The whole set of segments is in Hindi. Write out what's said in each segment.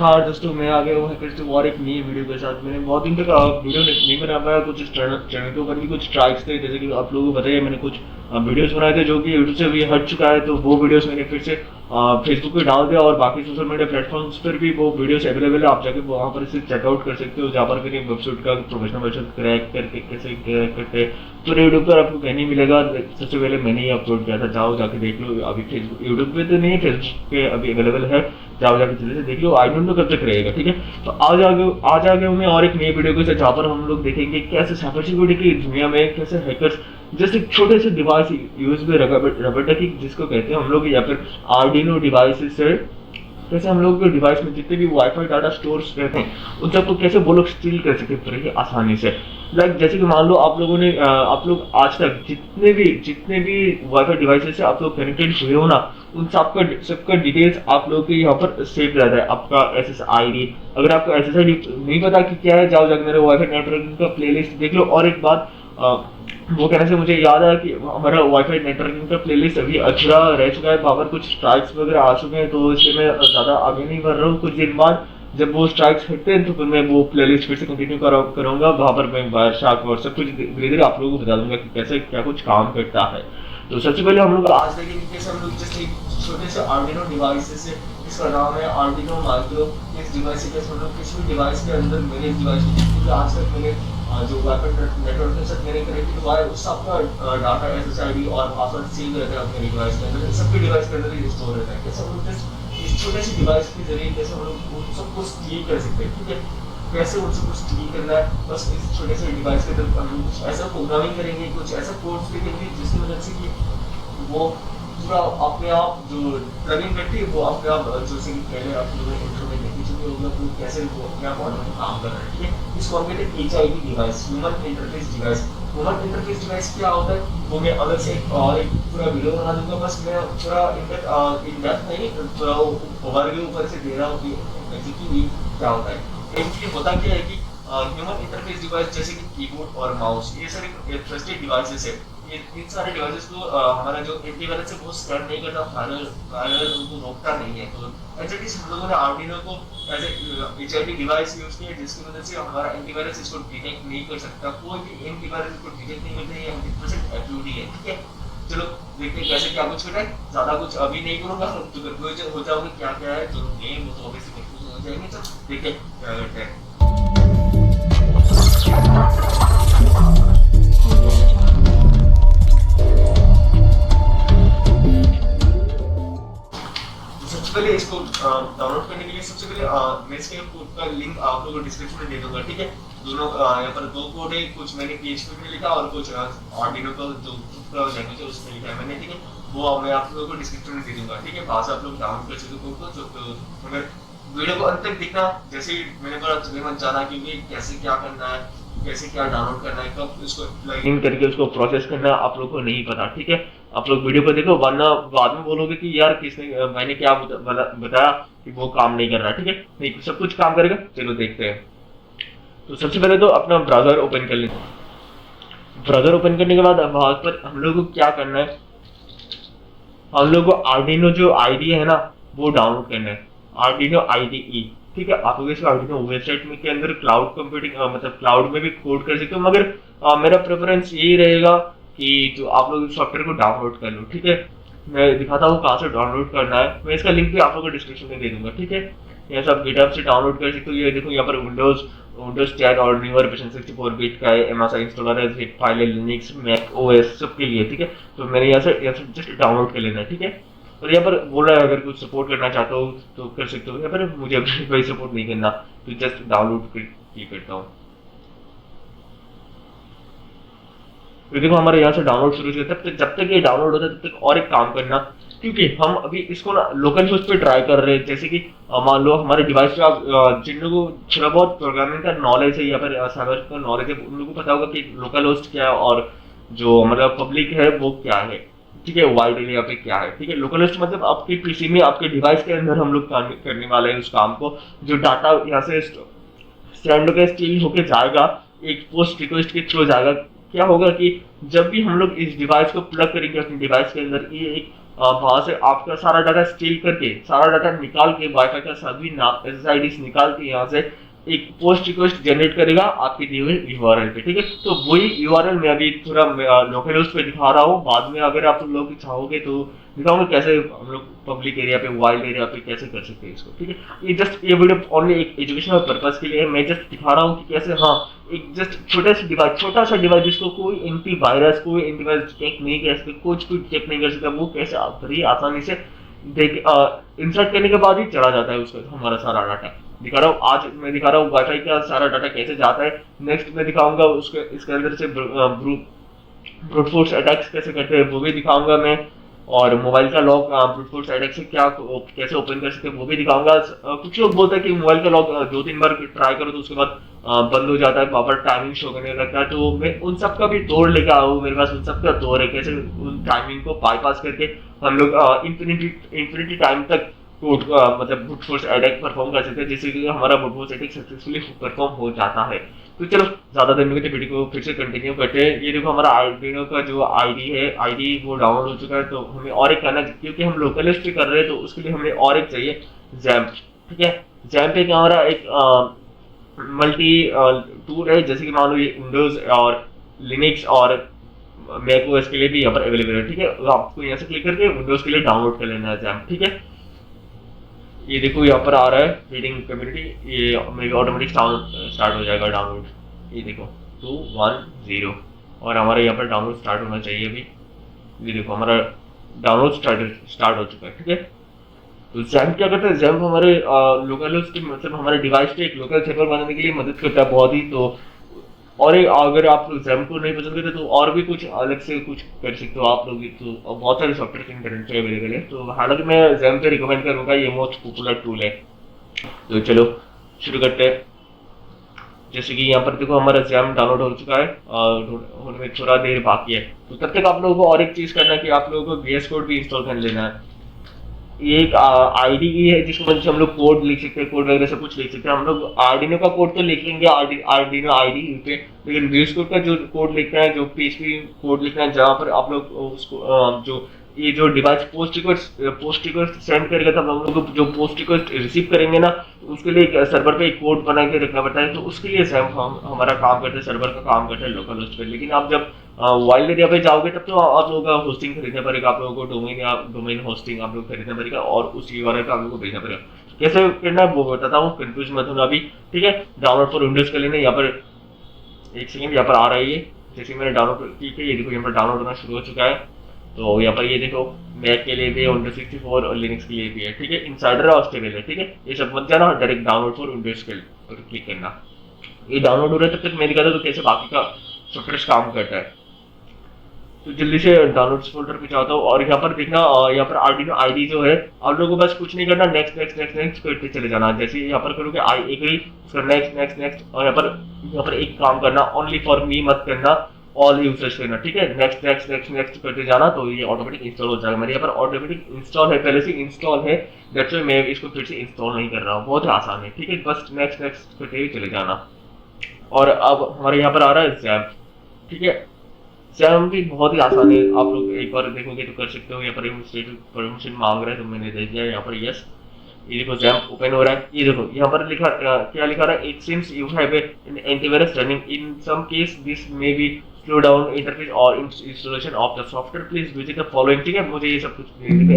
नमस्कार दोस्तों, मैं आ गया हूँ फिर से और एक नई वीडियो के साथ। मैंने बहुत दिन तक वीडियो नहीं बना पाया, कुछ चैनल के ऊपर भी कुछ स्ट्राइक्स थे। जैसे कि आप लोगों को बताइए, मैंने कुछ वीडियोस बनाए थे जो कि यूट्यूब से अभी हट चुका है, तो वो वीडियोस मैंने फिर से फेसबुक पे डाल दिया और बाकी सोशल मीडिया प्लेटफॉर्म्स पर भी वो वीडियोस अवेलेबल है। आप जाके वहाँ पर इसे चेकआउट कर सकते हो, जहाँ पर फिर वेबसाइट का प्रोफेशनल वेबसाइट क्रैक करके कैसे क्रैक करते हैं तो यूट्यूब पर आपको कहीं नहीं मिलेगा। सबसे पहले मैंने ही अपलोड किया था, जाओ जाके देख लो। अभी फेसबुक यूट्यूब पे तो नहीं है, फेसबुक पे अभी अवेलेबल है, जाओ जाके जल्दी से देख लो। आई डोंट नो कब तक रहेगा, ठीक है। तो आज आ गए मैं और एक नई वीडियो के साथ, जहाँ पर हम लोग देखेंगे कैसे साइबर सिक्योरिटी की दुनिया में कैसे हैकर्स जैसे छोटे से डिवाइस यूज में रबर डकिंग जिसको कहते हैं हम लोग, या फिर आर्डिनो डिवाइसेस से कैसे हम लोग के डिवाइस में जितने भी वाईफाई डाटा स्टोर्स रहते हैं उन सबको कैसे वो लोग स्टील कर सकते हैं आसानी से। जैसे कि मान लो आप लोगों ने आप लोग आज तक जितने भी वाईफाई डिवाइसेस से आप लोग कनेक्टेड हुए हो ना, उन सबका डिटेल्स आप लोग के यहाँ पर सेव रहता है, आपका SSID। अगर आपको SSID नहीं पता कि क्या है, जाओ जाकर मेरे वाईफाई नेटवर्किंग का प्लेलिस्ट देख लो। और एक बात वो कहने से मुझे याद आया कि हमारा वाईफाई नेटवर्किंग का प्लेलिस्ट अभी अधूरा रह चुका है, वहाँ पर कुछ स्ट्राइक्स वगैरह आ चुके हैं, तो इसलिए मैं ज़्यादा आगे नहीं बढ़ रहा हूँ। कुछ दिन बाद जब वो स्ट्राइक्स हटते हैं तो फिर मैं वो प्लेलिस्ट फिर से कंटिन्यू करूँगा। वहाँ पर मैं वायरशार्क और सब कुछ धीरे धीरे आप लोगों को बता दूंगा कि कैसे क्या कुछ काम करता है। तो सबसे पहले हम लोग आज देखेंगे कैसे हम लोग जैसे छोटे से आर्डिनो डिवाइसेस से, इसका नाम है आर्डिनो माइक्रो। इस डिवाइस से कैसे हम लोग किसी भी डिवाइस के अंदर मेरे डिवाइस में आज तक मैंने जो वाईफाई नेटवर्क के साथ मैंने कनेक्टेड हुआ है उस सबका डाटा SSID और पासवर्ड सेव रहता है अपने डिवाइस के अंदर, सबके डिवाइस के अंदर ही स्टोर रहता है। कैसे हम लोग इस छोटे से डिवाइस के जरिए कैसे हम लोग उन सबको स्टील कर सकते हैं, ठीक है। कैसे उन सबको स्टील करना है, बस इस छोटे से डिवाइस के अंदर हम लोग कुछ ऐसा प्रोग्रामिंग करेंगे, कुछ ऐसा कोड्स लिखेंगे जिसकी वजह से कि वो पूरा अपने आप जो प्लगइन करती है वो अपने आप जैसे कि पहले आप लोगों ने इंट्रो में देखी चुकी होगा तो कैसे वो अपने आप ऑटोमेटिक काम कर रहा है, ठीक है। इसको हम कहते हैं HID device, human interface device. Human interface device क्या होता है वो मैं अलग से एक पूरा वीडियो बना दूंगा। बस मैं पूरा इन डेप्थ नहीं, पूरा ओवर के ऊपर से दे रहा हूँ कि बेसिकली क्या होता है। एक्चुअली होता क्या है कि ह्यूमन इंटरफेस डिवाइस जैसे कि कीबोर्ड और माउस ये सारे ट्रस्टेड डिवाइसेस है। ये इन सारे डिवाइसेस को हमारा जो एंटीवायरस है वो स्कैन नहीं करता, वायरस उनको रोकता नहीं है। तो एक्चुअली हम लोगों ने आर्डिनो को as a HID device use किया जिसकी वजह से हमारा एंटीवायरस इसको डिटेक्ट नहीं कर सकता, कोई भी एंटीवायरस इसको डिटेक्ट नहीं करता। ये 100% एक्यूरेट है, ठीक है। चलो देखते हैं कैसे क्या कुछ होता है। ज्यादा कुछ अभी नहीं करूंगा तो कंफ्यूज हो जाओगे क्या क्या है, जो नेम वो तो ऑब्वियसली कंफ्यूज हो जाएंगे। तो देखते हैं क्या करते हैं। पहले इसको डाउनलोड करने के लिए सबसे पहले मैं इसके कोड का लिंक आप लोगों को डिस्क्रिप्शन में दे दूंगा, ठीक है। दोनों यहाँ पर दो कोड है, कुछ मैंने PHP में लिखा और कुछ आर्डिनो का जो लैंग्वेज है उसमें लिखा है मैंने, ठीक है। वो मैं आप लोगों को डिस्क्रिप्शन में दे दूंगा, ठीक है। वहां से आप लोग डाउनलोड कर सकते हो कोड को। तो अगर वीडियो को अंत तक देखना, जैसे मैंने बोला तुम्हें मत जाना क्योंकि कैसे क्या करना है, कैसे क्या डाउनलोड करना है, कब उसको प्लगइन करके उसको प्रोसेस करना है आप लोग को नहीं पता, ठीक है। आप लोग वीडियो को देखो, वरना बाद में बोलोगे कि यार किसने मैंने क्या बताया कि वो काम नहीं कर रहा, ठीक है। नहीं, सब कुछ काम करेगा। चलो देखते हैं। तो सबसे पहले तो अपना ब्राउजर ओपन कर लेते हैं। ब्राउजर ओपन करने के बाद वहां पर हम लोग को क्या करना है, हम लोग को आर्डिनो जो आईडी है ना वो डाउनलोड करना है, आर्डिनो IDE, ठीक है। आप लोग इसको आर्डिनो वेबसाइट में के अंदर क्लाउड कंप्यूटिंग मतलब क्लाउड में भी कोड कर सकते हो, मगर मेरा प्रेफरेंस यही रहेगा कि जो आप लोग सॉफ्टवेयर को डाउनलोड कर लो, ठीक है। मैं दिखाता हूँ कहाँ से डाउनलोड करना है, मैं इसका लिंक भी आप लोगों को डिस्क्रिप्शन में दे दूंगा, ठीक है। यहाँ से आप गिटहब से डाउनलोड कर सकते हो। ये देखो यहाँ पर विंडोज 10 और न्यूअर वर्जन 64 बिट का है, MSI इंस्टॉलर है, जिप फाइल है, लिनक्स, मैक OS सबके लिए, ठीक है। तो मैंने यहाँ से जस्ट डाउनलोड कर लेना है, ठीक है। और यहाँ पर बोला है अगर कुछ सपोर्ट करना चाहते हो तो कर सकते हो, यहाँ पर मुझे कोई सपोर्ट नहीं करना, तो जस्ट डाउनलोड करता हूँ। तो देखो हमारे यहाँ से डाउनलोड शुरू हो जाता है। जब तक ये डाउनलोड होता है तब तक और एक काम करना, क्योंकि हम अभी इसको ना लोकल होस्ट पे ट्राई कर रहे हैं। जैसे कि मान लो हमारे डिवाइस पे आप जिन लोगों को थोड़ा बहुत प्रोग्रामिंग का नॉलेज है या फिर साइबर का नॉलेज है उन लोगों को पता होगा कि लोकल होस्ट क्या है और जो मतलब पब्लिक है वो क्या है, ठीक है। वाइड एरिया पे क्या है, ठीक है। लोकल होस्ट मतलब आपके PC में आपके डिवाइस के अंदर हम लोग करने वाले हैं उस काम को। जो डाटा यहाँ से स्टैंड होकर स्टील होके जाएगा, एक पोस्ट रिक्वेस्ट के थ्रू जाएगा। क्या होगा कि जब भी हम लोग इस डिवाइस को प्लग करेंगे अपने डिवाइस के अंदर, ये एक वहां से आपका सारा डाटा स्टील करके, सारा डाटा निकाल के, वाईफाई का सभी SSIDs निकाल के यहाँ से एक पोस्ट रिक्वेस्ट जनरेट करेगा आपके दिए हुए यूआरएल पे, ठीक है। तो वही यूआरएल मैं अभी थोड़ा लोकल होस्ट पे दिखा रहा हूँ, बाद में अगर आप लोग चाहोगे तो दिखाऊंगा कैसे हम लोग पब्लिक एरिया पे, वाइल्ड एरिया पे कैसे कर सकते हैं इसको, ठीक है। ये वीडियो ओनली एक एजुकेशनल पर्पज के लिए है, मैं जस्ट दिखा रहा हूँ कि कैसे, हाँ, एक जस्ट छोटा सा डिवाइस जिसको कोई एंटीवायरस, कोई एंटीवायरस चेक नहीं कर सकते, कुछ भी चेक नहीं कर सकता, वो कैसे बड़ी आसानी से देख इंसर्ट करने के बाद ही चला जाता है उसका हमारा सारा डाटा। दिखा रहा हूँ, आज मैं दिखा रहा हूँ वाईफाई का सारा डाटा कैसे जाता है। नेक्स्ट मैं दिखाऊंगा उसके इसके अंदर से ब्रूट फोर्स अटैक्स कैसे करते हैं वो भी दिखाऊंगा मैं, और मोबाइल का लॉक ब्रूट फोर्स अटैक से क्या कैसे ओपन कर सकते हैं वो भी दिखाऊंगा। कुछ लोग बोलते हैं कि मोबाइल का लॉक 2-3 बार ट्राई करो तो उसके बाद बंद हो जाता है, वापस टाइमिंग शो करने लगता है। तो मैं उन सब का भी तोड़ लेकर आया हूँ, मेरे पास उन सब का तोड़ है, कैसे उन टाइमिंग को बाईपास करके हम लोग इंफिनिटी टाइम तक मतलब ब्रूट फोर्स अटैक परफॉर्म कर सकते हैं, जिससे कि हमारा brute force attack successfully perform हो जाता है। तो चलो ज्यादा देर में वीडियो को फिर से कंटिन्यू करते हैं। ये देखो हमारा आर्डिनो का जो आईडी है, आईडी वो डाउनलोड हो चुका है। तो हमें और एक करना, क्योंकि हम लोकलिस्ट पे कर रहे हैं तो उसके लिए हमें और एक चाहिए, जैम्प, ठीक है। जैम्प एक हमारा एक मल्टी टूल है, जैसे कि मान लो ये विंडोज और लिनक्स और मैक ओएस के लिए भी यहाँ पर अवेलेबल है, ठीक है। तो आपको यहाँ से क्लिक करके विंडोज के लिए डाउनलोड कर लेना है जैम्प, ठीक है। ये देखो यहाँ पर आ रहा है रीडिंग कम्युनिटी, ये मेरे ऑटोमेटिक स्टार्ट हो जाएगा डाउनलोड। ये देखो 210 और हमारा यहाँ पर डाउनलोड स्टार्ट होना चाहिए अभी। ये देखो हमारा डाउनलोड स्टार्ट हो चुका है, ठीक है। तो जैम्प क्या करता है, जैम्प हमारे लोकल मतलब हमारे डिवाइस पे एक लोकल सर्वर बनाने के लिए मदद करता है बहुत ही। तो और अगर आप जैम्प को नहीं पसंद करते तो और भी कुछ अलग से कुछ कर सकते हो आप लोग, तो बहुत सारे सॉफ्टवेयर इंटरनेट पे अवेलेबल है। तो हालांकि मैं जैम्प पे रिकमेंड करूंगा, ये मोस्ट पॉपुलर टूल है। तो चलो शुरू करते हैं। जैसे कि यहाँ पर देखो हमारा जैम्प डाउनलोड हो चुका है और होने में थोड़ा देर बाकी है। तो तब तक आप लोगों को और एक चीज करना है कि आप लोगों को VS कोड भी इंस्टॉल कर लेना है। ये एक आईडी है जिसको वजह से हम लोग कोड लिख सकते हैं, कोड वगैरह सब कुछ लिख सकते हैं। हम लोग आर्डिनो का कोड तो लिख लेंगे आर्डिनो आईडी पे, लेकिन VS कोड का जो कोड लिखना है, जो PHP कोड लिखना है, जहाँ पर आप लोग उसको जो ये जो डिवाइस पोस्ट रिक्वेस्ट सेंड करेगा तब हम लोग जो पोस्ट रिक्वेस्ट रिसीव करेंगे ना, तो उसके लिए एक सर्वर पे एक कोड बना के रखना पड़ता है। तो उसके लिए हमारा काम करते हैं, सर्वर का काम करता है लोकल होस्ट पे। लेकिन आप जब वाइल्ड एरिया पे जाओगे तब तो आप लोगों का होस्टिंग खरीदना पड़ेगा, आप लोगों को डोमेन या डोमेन होस्टिंग आप लोग खरीदना पड़ेगा और उस यूआरएल पे आप लोगों को भेजना पड़ेगा। कैसे करना है वो बताता हूँ, कंफ्यूज मत होना अभी, ठीक है। डाउनलोड फॉर विंडोज कर लेना, यहाँ पर एक सेकंड यहाँ पर आ रहा है ये, जैसे मैंने डाउनलोड की है, ये देखो यहाँ पर डाउनलोड होना शुरू हो चुका है। तो यहाँ पर ये देखो मैक के लिए भी है, विंडोज 64 और लिनक्स के लिए भी है, ठीक है। इनसाइडर और स्टेबल है, ठीक है। ये सब मत जाना, डायरेक्ट डाउनलोड फॉर विंडोज पर क्लिक करना। ये डाउनलोड हो रहा है तब तक मैं दिखाता हूँ तो कैसे बाकी का सॉफ्टवेयर काम करता है। तो जल्दी से डाउनलोड्स फोल्डर पे जाता हूँ और यहाँ पर देखना, यहाँ पर आर्डिनो आईडी जो है, आप लोगों को बस कुछ नहीं करना, नेक्स्ट नेक्स्ट नेक्स्ट नेक्स्ट करते चले जाना। जैसे यहाँ पर करोगे आई एग्री, उसका नेक्स्ट नेक्स्ट नेक्स्ट, और यहाँ पर एक काम करना, ओनली फॉर मी मत करना, ऑल यूजर्स करना, ठीक है। नेक्स्ट नेक्स्ट नेक्स्ट नेक्स्ट करते जाना तो ये ऑटोमेटिक इंस्टॉल हो जाएगा। मेरे यहाँ पर ऑटोमेटिक इंस्टॉल है, पहले से इंस्टॉल है, दैट्स व्हाई मैं इसको फिर से इंस्टॉल नहीं कर रहा हूँ, बहुत आसान है, ठीक है। बस नेक्स्ट नेक्स्ट करते ही चले जाना। और अब हमारे यहाँ पर आ रहा है जैम्प, ठीक है। जैम्प भी बहुत ही आसान है, आप लोग एक बार देखोगे तो कर सकते हो। यहाँ पर परमिशन मांग रहा है तो मैंने दे दिया यहाँ पर यस। ये देखो जैम्प ओपन हो रहा है, ये देखो यहाँ पर लिखा क्या लिखा रहा है, it seems you have an antivirus running, in some case this may be slow down interface और installation of the software, please visit the following, ठीक है। मुझे ये सब कुछ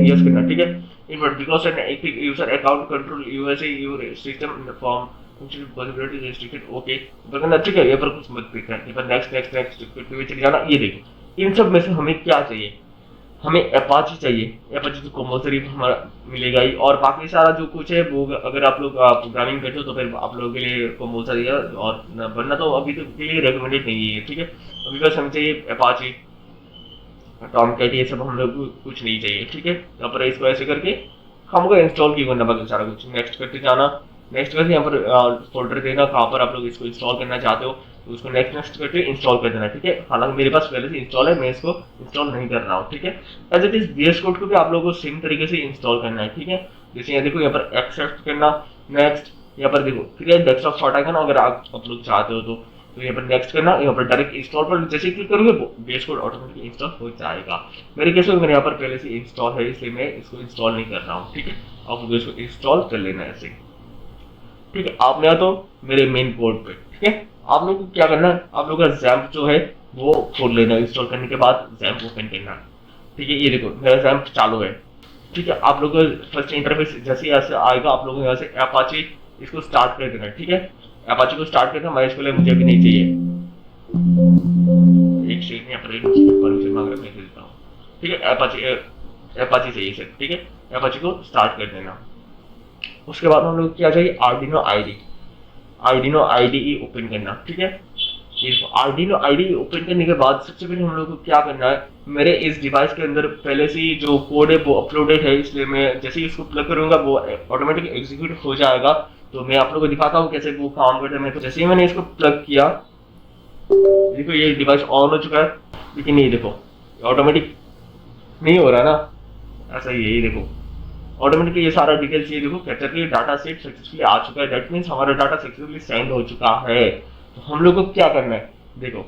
यस करना, ठीक है। In but because an active user account control USA your system form possibility restricted, okay बगन, ठीक है। ये पर कुछ मत दिखा है, ये पर नेक्स्ट नेक्स्ट नेक्स्ट करते हुए चले जाना। ये देखो इन सब में से हमें क्या चाहिए, हमें अपाची चाहिए, अपाची तो कंपल्सरी हमारा मिलेगा ही, और बाकी सारा जो कुछ है वो अगर आप लोग प्रोग्रामिंग करते हो तो फिर आप लोगों के लिए कंपल्सरी है, और वरना तो अभी तो के लिए रिकमेंडेड नहीं है, ठीक है। अभी बस हमें चाहिए अपाची, टॉमकैट, ये सब हम लोग कुछ नहीं चाहिए, ठीक है। यहाँ पर इसको ऐसे करके हमको इंस्टॉल की करना बाकी सारा कुछ, नेक्स्ट करते जाना। नेक्स्ट करके यहाँ पर फोल्डर देना कहाँ पर आप लोग इसको इंस्टॉल करना चाहते हो, तो उसको नेक्स्ट नेक्स्ट करके इंस्टॉल कर देना, ठीक है। हालांकि मेरे पास पहले से इंस्टॉल है, मैं इसको इंस्टॉल नहीं कर रहा हूँ, ठीक है। As it is VS code को भी आप लोगों को सेम तरीके से इंस्टॉल करना है, ठीक है। जैसे यहाँ देखो यहाँ पर एक्सेप्ट करना, नेक्स्ट यहाँ पर देखो, ठीक है, डेस्कटॉप शॉर्ट आइकन अगर आप लोग चाहते हो तो तो यहाँ पर नेक्स्ट करना, यहाँ पर डायरेक्ट इंस्टॉल पर जैसे क्लिक करोगे बेस कोड ऑटोमेटिकली इंस्टॉल हो जाएगा। मेरे केस में मेरे यहाँ पर पहले से इंस्टॉल है, इसलिए मैं इसको इंस्टॉल नहीं कर रहा हूँ। ठीक है, आप लोग इसको इंस्टॉल कर लेना ऐसे। ठीक है, आप में तो मेरे मेन कोड पे। ठीक है, आप लोग को क्या करना है, आप लोग का जैम्प जो है वो खोल लेना, इंस्टॉल करने के बाद जैम्प ओपन करना। ठीक है, ये देखो मेरा जैम्प चालू है। ठीक है, आप लोग फर्स्ट इंटरफेस जैसे यहाँ से आएगा, आप लोगों को यहाँ से अपाचे इसको स्टार्ट कर देना। ठीक है, अपाचे को स्टार्ट करना, मैं इसको मुझे अभी नहीं चाहिए, एक सेकंड यहाँ पर परमिशन मांग रहा है, मैं दे देता हूँ। ठीक है, अपाचे चाहिए सर। ठीक है, अपाचे को स्टार्ट कर देना। उसके बाद हम लोग क्या चाहिए, आर्डिनो आईडीई ओपन करना। ठीक है, आर्डिनो आईडीई ओपन करने के बाद सबसे पहले हम लोग को क्या करना है, मेरे इस डिवाइस के अंदर पहले से ही जो कोड है वो अपलोडेड है, इसलिए मैं जैसे ही इसको प्लग करूंगा वो ऑटोमेटिक एग्जीक्यूट हो जाएगा। तो मैं आप लोगों को दिखाता हूँ कैसे वो काम करता है। मैं तो जैसे ही मैंने इसको प्लग किया, देखो ये डिवाइस ऑन हो चुका है, लेकिन ये देखो ऑटोमेटिक नहीं हो रहा ना, ऐसा ही है। ये देखो ऑटोमेटिकली ये सारा डिटेल्स ये देखो कैप्चर के डाटा सेट सक्सेसफुली आ चुका है, दैट मींस हमारा डाटा सक्सेसफुली सेंड हो चुका है। तो हम लोग को क्या करना है, देखो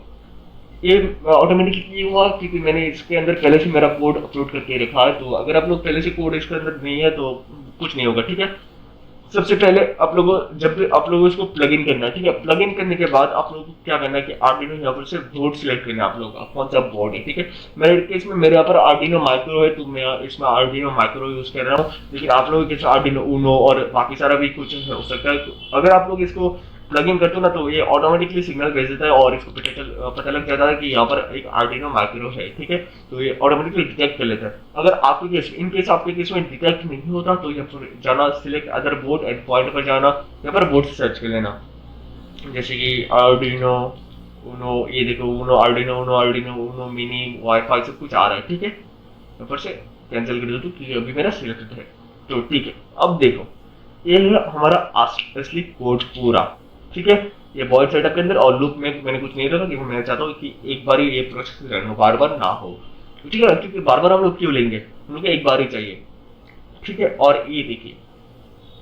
ये ऑटोमेटिकली हुआ क्योंकि मैंने इसके अंदर पहले से मेरा कोड अपलोड करके रखा है। तो अगर आप लोग पहले से कोड इसके अंदर नहीं है तो कुछ नहीं होगा। ठीक है, सबसे पहले आप लोगों जब भी आप लोगों इसको प्लग इन करना है। ठीक है, प्लग इन करने के बाद आप लोगों को क्या करना है कि आर्डिनो यहाँ पर से बोर्ड सिलेक्ट करना है आप लोगों का कौन सा बोर्ड है। ठीक है, मेरे केस में मेरे यहाँ पर आर्डिनो माइक्रो है, तो मैं इसमें आर्डिनो माइक्रो यूज कर रहा हूँ। लेकिन आप लोगों के आर्डिनो उनो और बाकी सारा भी कुछ हो सकता है। तो अगर आप लोग इसको प्लग इन करते हो ना तो ये ऑटोमेटिकली सिग्नल भेज देता है और इसको पता लग जाता है कि यहाँ पर एक आर्डिनो माइक्रो है। ठीक है, तो ये ऑटोमेटिकली डिटेक्ट कर लेता है। अगर आपके केस इन केस आपके केस में डिटेक्ट नहीं होता तो यहाँ पर जाना, select other board and point पर जाना, यहाँ पर बोर्ड से सर्च कर लेना, जैसे कि आर्डिनो उनो, ये देखो उनो आर्डिनो मिनी वाईफाई सब कुछ आ रहा है। ठीक है, यहाँ पर से कैंसिल कर दो क्योंकि अभी मेरा सिलेक्टेड है। तो ठीक है, अब देखो ये है हमारा असली कोड पूरा। ठीक है, ये बॉयड सेटअप के अंदर और लूप में मैंने कुछ नहीं रखा क्योंकि मैं चाहता हूँ कि एक बार ही ये प्रोसेस रन हो, बार बार ना हो। ठीक है, क्योंकि बार बार हम लोग क्यों लेंगे, हम लोग एक बार ही चाहिए। ठीक है, और ये देखिए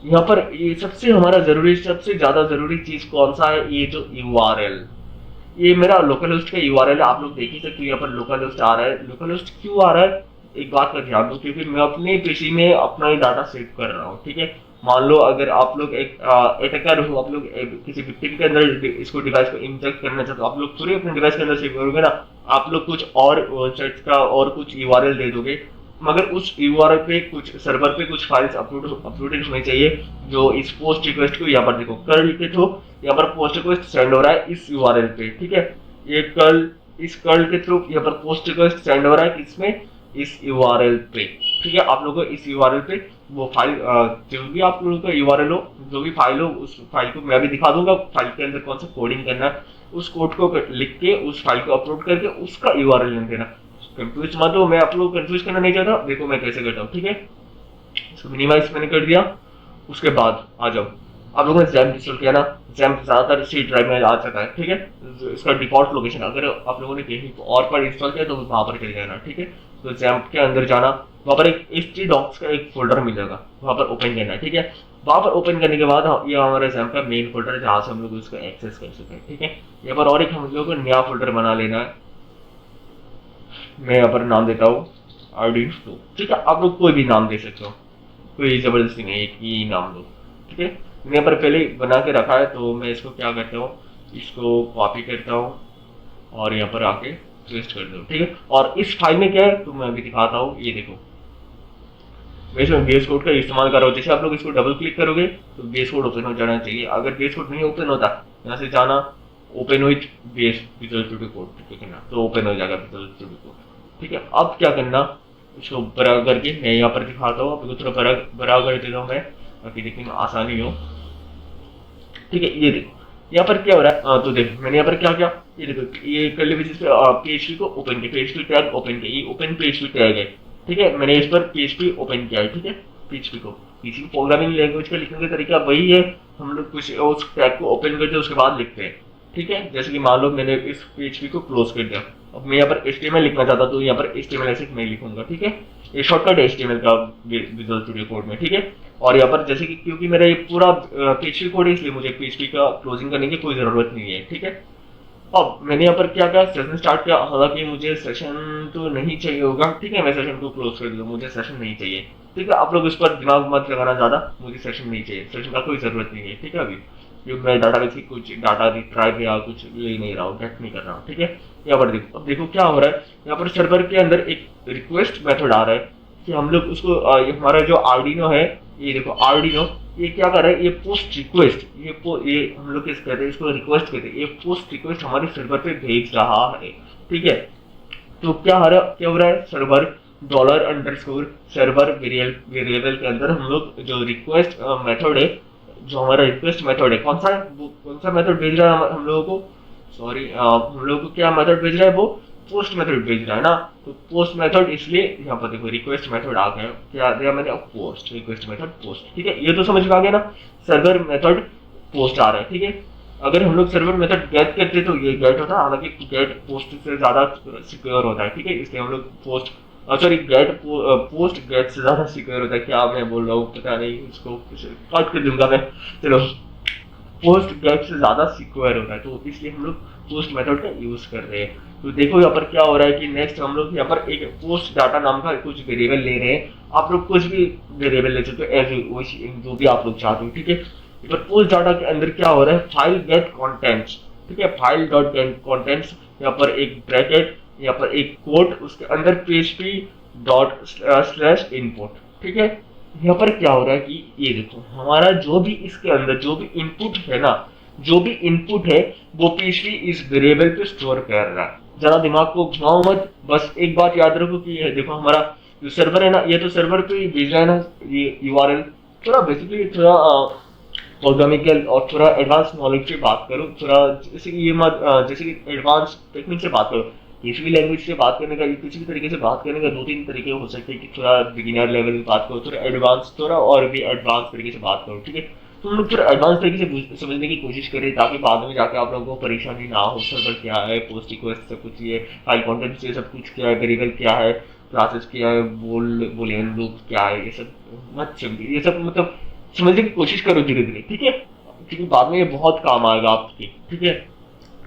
यहाँ पर ये सबसे हमारा जरूरी, सबसे ज्यादा जरूरी चीज कौन सा है, ये जो यूआरएल, ये मेरा लोकल होस्ट का यूआरएल है। आप लोग देख ही सकते हो यहाँ पर लोकल होस्ट आ रहा है। लोकल होस्ट क्यों आ रहा है, एक बात का ध्यान दो, क्योंकि मैं अपने पीसी में अपना ही डाटा सेव कर रहा हूँ। ठीक है, मान लो अगर आप लोग एक अटैकर हो, आप लोग किसी विक्टिम के अंदर इसको डिवाइस को इंजेक्ट करना चाहते हो, आप लोग पूरे अपने डिवाइस के अंदर सेव करोगे ना, आप लोग कुछ और वेबसाइट्स का और कुछ यूआरएल दे दोगे, मगर उस यूआरएल पे कुछ सर्वर पे कुछ फाइल्स अपलोडेड होनी चाहिए जो इस पोस्ट रिक्वेस्ट को, यहाँ पर देखो कर्ल लिखे तो यहाँ पर पोस्ट रिक्वेस्ट सेंड हो रहा है इस यूआरएल पे। ठीक है, ये इस कर्ल के थ्रू यहाँ पर पोस्ट रिक्वेस्ट सेंड हो रहा है किसमें, इस यूआरएल पे। ठीक है, आप लोगों को इस यूआरएल पे वो फाइल जो भी आप लोगों का यूआरएल हो, जो भी फाइल हो, उस फाइल को मैं अभी दिखा दूंगा फाइल के अंदर कौन सा कोडिंग करना है, उस कोड को लिख के उस फाइल को अपलोड करके उसका यूआरएल लिख देना। कंफ्यूज मत हो, मैं आप लोगों को कंफ्यूज करना नहीं चाहता, देखो मैं कैसे करता हूँ। ठीक है, इसको मिनिमाइज मैंने कर दिया। उसके बाद आ जाओ, आप लोगों ने जैम्प इंस्टॉल किया ना, जैम्प ज्यादातर सी ड्राइव में आ जाता है। ठीक है, इसका डिफॉल्ट लोकेशन अगर आप लोगों ने कहीं और पर इंस्टॉल किया तो वहां पर चले जाना। ठीक है, तो जैम्प के अंदर जाना, वहां पर एक htdocs का एक फोल्डर मिलेगा, वहां पर ओपन करना है। ठीक है, वहां पर ओपन करने के बाद ये हमारा जैम्प का मेन फोल्डर है जहां से हम लोग इसको एक्सेस कर सकते हैं। ठीक है, यहाँ पर और एक हम लोग को नया फोल्डर बना लेना है। मैं यहाँ पर नाम देता हूँ arduino। ठीक है, आप लोग कोई भी नाम दे सकते हो, कोई जबरदस्ती नहीं, एक ही नाम दो। ठीक है, मैंने यहाँ पर पहले बना के रखा है, तो मैं इसको क्या करता हूँ, इसको कॉपी करता हूँ और यहाँ पर आके पेस्ट कर दो। ठीक है, और इस फाइल में क्या है तो मैं अभी दिखाता हूँ। ये देखो मैं इसमें बेस कोड का इस्तेमाल कर रहा हूँ। जैसे आप लोग इसको डबल क्लिक करोगे तो बेस कोड ओपन हो जाना चाहिए। अगर बेस कोड नहीं ओपन होता, यहाँ से जाना open with base visual studio code, ठीक है ना, तो ओपन हो जाएगा विजुअल स्टूडियो कोड। ठीक है, अब क्या करना, इसको बड़ा करके मैं यहाँ पर दिखाता हूँ, आपको थोड़ा बड़ा कर देता हूँ मैं ताकि देखने में आसानी हो। ठीक है, ये देखो यहाँ पर क्या हो रहा है, तो देखो मैंने यहाँ पर क्या किया, ये देखो ये कर्ली ब्रेसेस पे PHP को ओपन किया, PHP टैग ओपन किया, ये ओपन PHP टैग है। ठीक है, मैंने इस पर PHP ओपन किया है। ठीक है, PHP को किसी प्रोग्रामिंग लैंग्वेज का लिखने का तरीका वही है, हम लोग कुछ उस टैग को ओपन करते हैं उसके बाद लिखते हैं। ठीक है, जैसे कि मान लो मैंने इस PHP को क्लोज कर दिया, अब मैं यहाँ पर HTML लिखना चाहता तो यहाँ पर HTML ऐसे मैं लिखूंगा। ठीक है, ये शॉर्टकट है HTML का विजुअल स्टूडियो कोड में। ठीक है, और यहाँ पर जैसे कि क्योंकि मेरा ये पूरा PHP कोड है इसलिए मुझे PHP का क्लोजिंग करने की कोई जरूरत नहीं है। ठीक है, अब मैंने यहाँ पर क्या कहा, सेशन स्टार्ट किया। हालांकि मुझे सेशन तो नहीं चाहिए होगा, ठीक है, मैं सेशन को क्लोज कर दूँ, मुझे सेशन नहीं चाहिए, ठीक है। आप लोग इस पर दिमाग मत लगाना ज्यादा, मुझे सेशन नहीं चाहिए, सेशन का कोई जरूरत नहीं है, ठीक है। अभी क्योंकि मैं डाटाबेस की कुछ डाटा रिट्राइव या कुछ ले नहीं रहा हूँ, गेट नहीं कर रहा हूँ, ठीक है। यहाँ पर देखो, अब देखो क्या हो रहा है, यहाँ पर सर्वर के अंदर एक रिक्वेस्ट मेथड आ रहा है कि हम लोग उसको ये हमारा जो आर्डिनो है, ये देखो आर्डिनो, ये क्या कर रहा है, ये पोस्ट रिक्वेस्ट, ये हम लोग किस कहते हैं, इसको रिक्वेस्ट कहते हैं, ये पोस्ट रिक्वेस्ट हमारे सर्वर पे भेज रहा है, ठीक है। तो क्या हो रहा है, server dollar underscore server variable के अंदर हम लोग जो रिक्वेस्ट मेथड है, जो हमारा रिक्वेस्ट मेथड है, कौन सा मेथड भेज रहा है हम लोगों को, सॉरी हम लोगों को क्या मेथड भेज रहा है, वो पोस्ट मेथड भेज रहा है ना। तो पोस्ट मेथड, इसलिए यहाँ पर देखो रिक्वेस्ट मेथड आ गया, क्या दिया मैंने, पोस्ट, रिक्वेस्ट मेथड पोस्ट, ठीक है। ये तो समझ में आ गया ना, सर्वर मेथड पोस्ट आ रहा है, ठीक है। अगर हम लोग सर्वर मेथड गेट करते तो ये गेट होता, हालांकि गेट पोस्ट से ज्यादा सिक्योर होता है, ठीक है, इसलिए हम लोग post, sorry get post gate से ज्यादा सिक्योर होता है, क्या मैं बोल रहा हूँ पता नहीं, इसको कट कर दूंगा मैं, चलो। पोस्ट गेट से ज्यादा सिक्योर होता है, तो इसलिए हम लोग पोस्ट मेथड का यूज कर रहे हैं। तो देखो यहाँ पर क्या हो रहा है कि नेक्स्ट हम लोग यहाँ पर एक पोस्ट डाटा नाम का कुछ वेरिएबल ले रहे हैं। आप लोग कुछ भी वेरिएबल ले सकते हो, एज जो भी आप लोग चाहते हो, ठीक है। पर पोस्ट डाटा के अंदर क्या हो रहा है, फाइल गेट कॉन्टेंट्स, ठीक है, फाइल डॉट कॉन्टेंट्स, यहाँ पर एक ब्रैकेट, यहाँ पर एक कोड, उसके अंदर php डॉट स्लैश इनपुट, ठीक है। यहाँ पर क्या हो रहा है कि ये देखो हमारा जो भी इसके अंदर जो भी इनपुट है ना, जो भी इनपुट है वो php इस वेरिएबल पे स्टोर कर रहा है। ज्यादा दिमाग को घुमाओ मत, बस एक बात याद रखो कि ये देखो हमारा जो सर्वर है ना, ये तो सर्वर पे भेज रहा है ना ये यूआरएल। थोड़ा बेसिकली थोड़ा प्रोग्रामिकल और थोड़ा एडवांस नॉलेज से बात करो, थोड़ा जैसे कि ये मत जैसे कि एडवांस टेक्निक से बात करो। किसी भी लैंग्वेज से बात करने का, किसी भी तरीके से बात करने का दो तीन तरीके हो सकते हैं, कि थोड़ा बिगिनर लेवल की बात करो, थोड़ा एडवांस, थोड़ा और भी एडवांस तरीके से बात करो, ठीक है। तो हम लोग थोड़ा एडवांस तरीके से समझने की कोशिश करें, ताकि बाद में जाके आप लोगों को परेशानी ना हो, सर्वर क्या है, पोस्ट रिक्वेस्ट सब कुछ, ये फाइल कॉन्टेंट्स, ये सब कुछ क्या है, वेरिएबल क्या है, क्लासेस क्या है, बुलियन लूप क्या है, ये सब मत समझिए, ये सब मतलब समझने की कोशिश करो धीरे धीरे, ठीक है, क्योंकि बाद में ये बहुत काम आएगा आपके, ठीक है।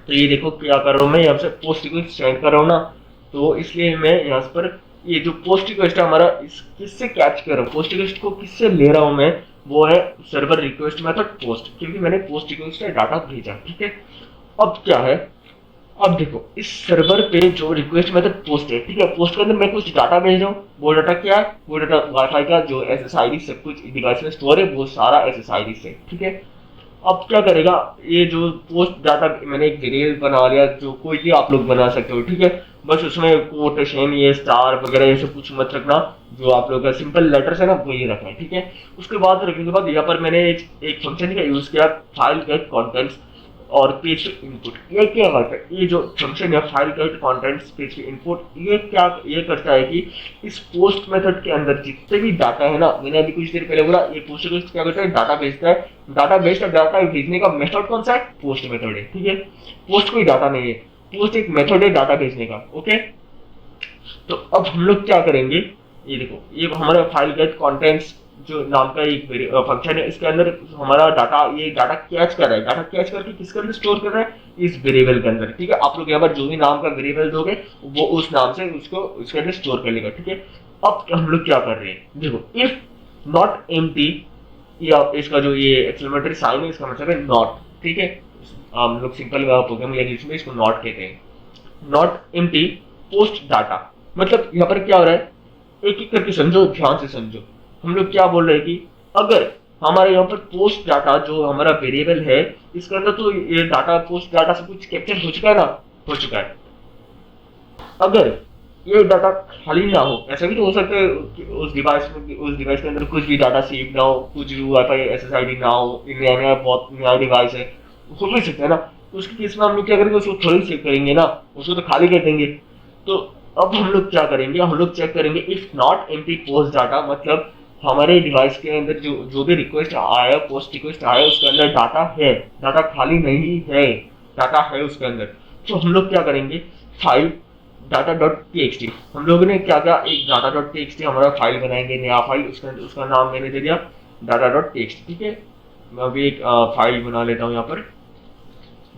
तो ये देखो क्या कर रहा हूँ मैं, यहाँ से पोस्ट रिक्वेस्ट सेंड कर रहा हूँ ना, तो इसलिए मैं यहाँ पर ये जो पोस्ट रिक्वेस्ट है हमारा, इस किससे कैच कर रहा हूँ, पोस्ट रिक्वेस्ट को किससे ले रहा हूँ मैं, वो है सर्वर रिक्वेस्ट मेथड पोस्ट, क्योंकि मैंने पोस्ट रिक्वेस्ट का डाटा भेजा, ठीक है। अब क्या है, अब देखो इस सर्वर पे जो रिक्वेस्ट मेथड पोस्ट है, ठीक है, पोस्ट के अंदर मैं कुछ डाटा भेज रहा हूँ, वो डाटा क्या है, वो डाटा वाईफाई का जो एसएसआईडी सब कुछ डिवाइस में स्टोर है, वो सारा एसएसआईडी से, ठीक है। अब क्या करेगा, ये जो पोस्ट डाटा मैंने एक वेरिएबल बना लिया, जो कोई भी आप लोग बना सकते हो, ठीक है। बस उसमें कोटेशन, ये स्टार वगैरह ये सब कुछ मत रखना, जो आप लोग का सिंपल लेटर्स है ना वही रखना है, ठीक है। उसके बाद रखने के बाद यहाँ पर मैंने एक फंक्शन का यूज किया, फाइल गेट कॉन्टेंट्स और पेज इनपुट। ये क्या करता है, ये जो फंक्शन है file get contents page input, ये करता है कि इस पोस्ट मेथड के अंदर जितने भी डाटा है ना, मैंने अभी कुछ देर पहले बोला, ये पोस्ट क्या करता है, डाटा भेजता है, डाटा भेजता है, डाटा भेजने का मेथड कौन सा है, पोस्ट मेथड है, ठीक है। पोस्ट कोई डाटा नहीं है, पोस्ट एक मेथड है डाटा भेजने का, ओके। तो अब हम लोग क्या करेंगे, ये देखो ये हमारा फाइल गेट कॉन्टेंट्स जो नाम का एक फंक्शन है, इसके अंदर हमारा डाटा, ये डाटा कैच कर रहा है, डाटा कैच करके किसके अंदर स्टोर कर रहा है, इस वेरिएबल के अंदर, ठीक है। आप लोग यहाँ पर जो भी नाम का वेरिएबल दोगे वो उस नाम से उसको उसके अंदर स्टोर कर लेगा, ठीक है। अब हम लोग क्या कर रहे हैं, देखो इफ नॉट एम्प्टी, या इसका जो ये एक्सक्लेमेटरी साइन है, इसका मतलब है नॉट, ठीक है। हम लोग सिंपल प्रोग्रामिंग लैंग्वेज में इसको नॉट कहते हैं, नॉट एम्प्टी पोस्ट डाटा। मतलब यहाँ पर क्या हो रहा है, एक एक करके समझो, ध्यान से समझो। हम लोग क्या बोल रहे हैं कि अगर हमारे यहाँ पर पोस्ट डाटा जो हमारा वेरिएबल है, इसके अंदर तो ये डाटा पोस्ट डाटा से कुछ कैप्चर हो चुका है ना, हो चुका है। अगर ये डाटा खाली ना हो, ऐसा भी तो हो सकता है कि उस डिवाइस के अंदर कुछ भी डाटा सेव ना हो, कुछ भी वाईफाई एसएसआईडी ना हो, नया बहुत नया डिवाइस है, हो भी सकता है ना। तो उसके केस में हम लोग क्या करेंगे, उसको थोड़ी सेव करेंगे ना, उसको तो खाली कर देंगे। तो अब हम लोग क्या करेंगे, हम लोग चेक करेंगे if not empty post data, मतलब हमारे डिवाइस के अंदर जो भी रिक्वेस्ट आया, पोस्ट रिक्वेस्ट आया, उसके अंदर डाटा है, डाटा खाली नहीं है, डाटा है उसके अंदर। तो हम लोग क्या करेंगे, फाइल डाटा डॉट टी हम लोगों ने क्या किया, एक डाटा डॉट टी हमारा फाइल बनाएंगे, नया फाइल, उसका नाम मैंने दे दिया डाटा डॉट टी, ठीक है। मैं अभी एक फाइल बना लेता हूँ यहाँ पर,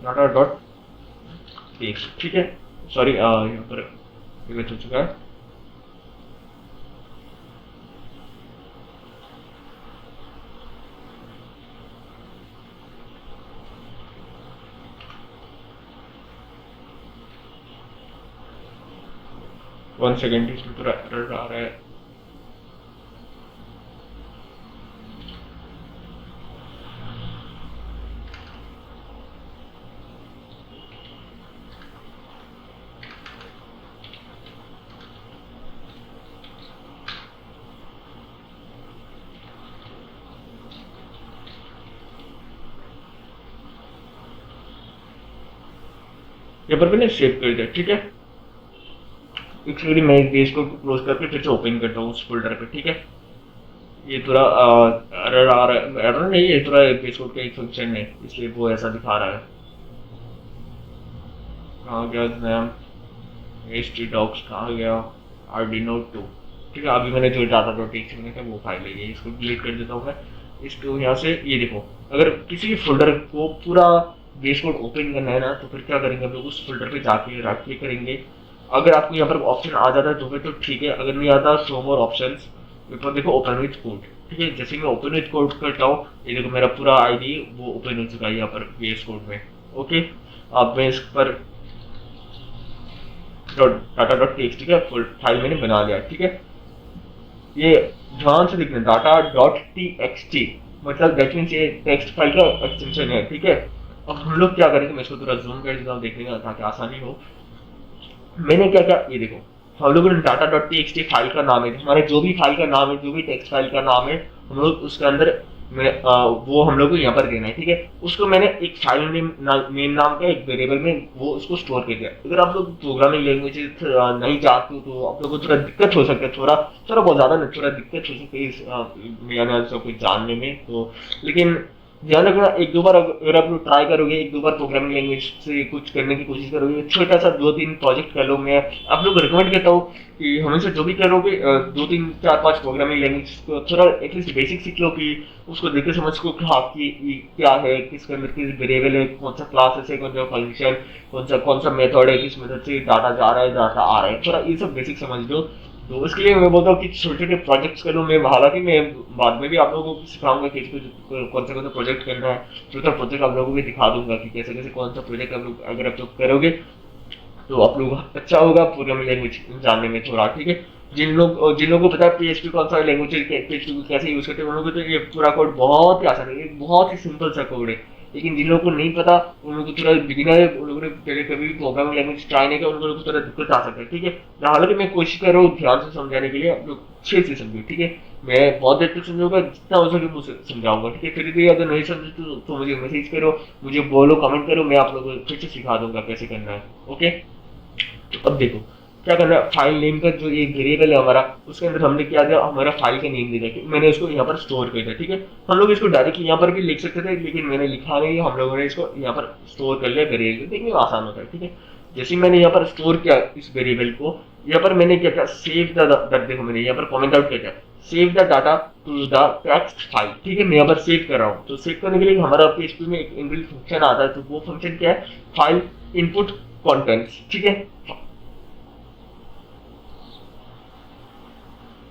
डाटा डॉट ठीक है। सॉरी यहाँ पर डिलीट हो चुका है। वन सेकेंड, इसमें थोड़ा एरर आ रहा है। यहाँ पर मैंने सेव कर दिया, ठीक है। एक्चुअली मैं बेस कोड को क्लोज करके फिर से ओपन करता हूँ उस फोल्डर पे, ठीक है। ये थोड़ा एरर आ रहा है, एरर नहीं है, थोड़ा बेस कोड का एक फंक्शन है इसलिए वो ऐसा दिखा रहा है। कहाँ गया नैम ht docs, कहाँ गया arduino 2, ठीक है। अभी मैंने जो डाटा डॉट टेक्स्ट मैंने वो फाइल ली है, इसको डिलीट कर देता हूँ मैं। इसको यहाँ से ये देखो, अगर किसी भी फोल्डर को पूरा बेस कोड ओपन करना है ना तो फिर क्या करेंगे हम लोग, उस फोल्डर पे जाके राइट क्लिक करेंगे। अगर आपको यहाँ पर ऑप्शन आ जाता है तो फिर तो ठीक है, अगर नहीं आता शो मोर ऑप्शंस, ऊपर देखो ओपन विथ कोड, ठीक है। जैसे मैं ओपन विथ कोड करता हूँ, ये देखो मेरा पूरा आईडी वो ओपन हो चुका है यहाँ पर बेस कोड में, ओके। अब मैं इस पर डाटा डॉट टेक्स्ट का फुल फाइल मैंने बना लिया, ठीक है। ये ध्यान से देखना, डाटा डॉट टी मतलब दैट मीन्स ये टेक्स्ट फाइल का एक्सटेंशन है, ठीक है। अब हम लोग क्या करेंगे, मैं इसको थोड़ा जूम कर देता हूँ देखने का ताकि आसानी हो। मैंने क्या क्या, ये देखो, हम लोगों ने डाटा डॉट टी फाइल का नाम है, हमारे जो भी फाइल का नाम है, जो भी टेक्स्ट फाइल का नाम है, हम लोग उसके अंदर वो हम लोग को यहाँ पर देना है, ठीक है। उसको मैंने एक फाइल नेम नाम का एक वेरिएबल में वो उसको स्टोर कर दिया। अगर आप लोग प्रोग्रामिंग लैंग्वेज नहीं जानते हो तो आप लोगों को थोड़ा दिक्कत हो सकता है, थोड़ा थोड़ा बहुत ज्यादा नहीं, थोड़ा दिक्कत हो सकती है इस सब कुछ जानने में, तो लेकिन ध्यान रखना, एक दो बार अगर आप लोग ट्राई करोगे, एक दो बार प्रोग्रामिंग लैंग्वेज से कुछ करने की कोशिश करोगे, छोटा सा 2-3 प्रोजेक्ट कर लो। मैं आप लोग रिकमेंड करता हूँ कि हमेशा जो भी करोगे 2-3-4-5 प्रोग्रामिंग लैंग्वेज को थोड़ा एटलीस्ट बेसिक सीख लो, कि उसको देख के समझ को हाँ कि क्या है, किसके अंदर किस वेरिएबल है, कौन सा क्लासेस है, कौन सा फंक्शन, कौन सा मेथड है, किस मेथड से डाटा जा रहा है, डाटा आ रहा है, थोड़ा ये सब बेसिक समझ लो। तो उसके लिए मैं बोलता हूँ कि छोटे छोटे प्रोजेक्ट्स करो। मैं हालांकि मैं बाद में भी आप लोगों को सिखाऊंगा कि कौन सा प्रोजेक्ट करना है, छोटा प्रोजेक्ट आप लोगों को भी दिखा दूंगा कि कैसे कैसे कौन सा प्रोजेक्ट आप लोग अगर आप लोग करोगे तो आप लोग अच्छा होगा प्रोग्रामिंग लैंग्वेज जानने में थोड़ा, ठीक है। जिन लोगों को पता है पीएचपी कौन सा लैंग्वेज है, पीएचपी को कैसे यूज करते हैं, उन लोगों को तो ये पूरा कोड बहुत ही आसान है, ये बहुत ही सिंपल सा कोड है। लेकिन जिन लोगों को नहीं पता, उन लोगों को थोड़ा बिगिनर है, उन लोगों ने पहले कभी भी प्रोग्रामिंग लैंग्वेज ट्राई नहीं किया, उन लोगों को थोड़ा दिक्कत आ सकता है, ठीक है। हालांकि मैं कोशिश कर रहा हूँ ध्यान से समझाने के लिए, आप लोग अच्छे से समझो, ठीक है। मैं बहुत देर तक समझाऊंगा, जितना हो सके मुझे समझाऊंगा, ठीक है। फिर भी अगर नहीं समझे तो मुझे मैसेज करो, मुझे बोलो, कमेंट करो, मैं आप लोगों को फिर से सिखा दूंगा कैसे करना है, ओके। तो अब देखो क्या करना है, फाइल नेम का जो एक वेरिएबल है हमारा, उसके अंदर हमने क्या दिया, हमारा फाइल का नेम दे दिया, मैंने इसको यहाँ पर स्टोर कर दिया, ठीक है। हम लोग इसको डायरेक्टली यहाँ पर भी लिख सकते थे, लेकिन मैंने लिखा नहीं, हम लोगों ने इसको यहाँ पर स्टोर कर लिया वेरिएबल, देखने में आसान होता है, ठीक है। जैसे मैंने यहाँ पर स्टोर किया इस वेरिएबल को, यहाँ पर मैंने क्या किया, सेव द, देखो मैंने यहाँ पर कमेंट आउट किया, save the data to the text file, ठीक है। मैं यहाँ पर सेव कर रहा हूँ, तो सेव करने के लिए हमारा पीएचपी में एक इनबिल्ट फंक्शन आता है, तो वो फंक्शन क्या है, फाइल इनपुट कॉन्टेंट्स, ठीक है।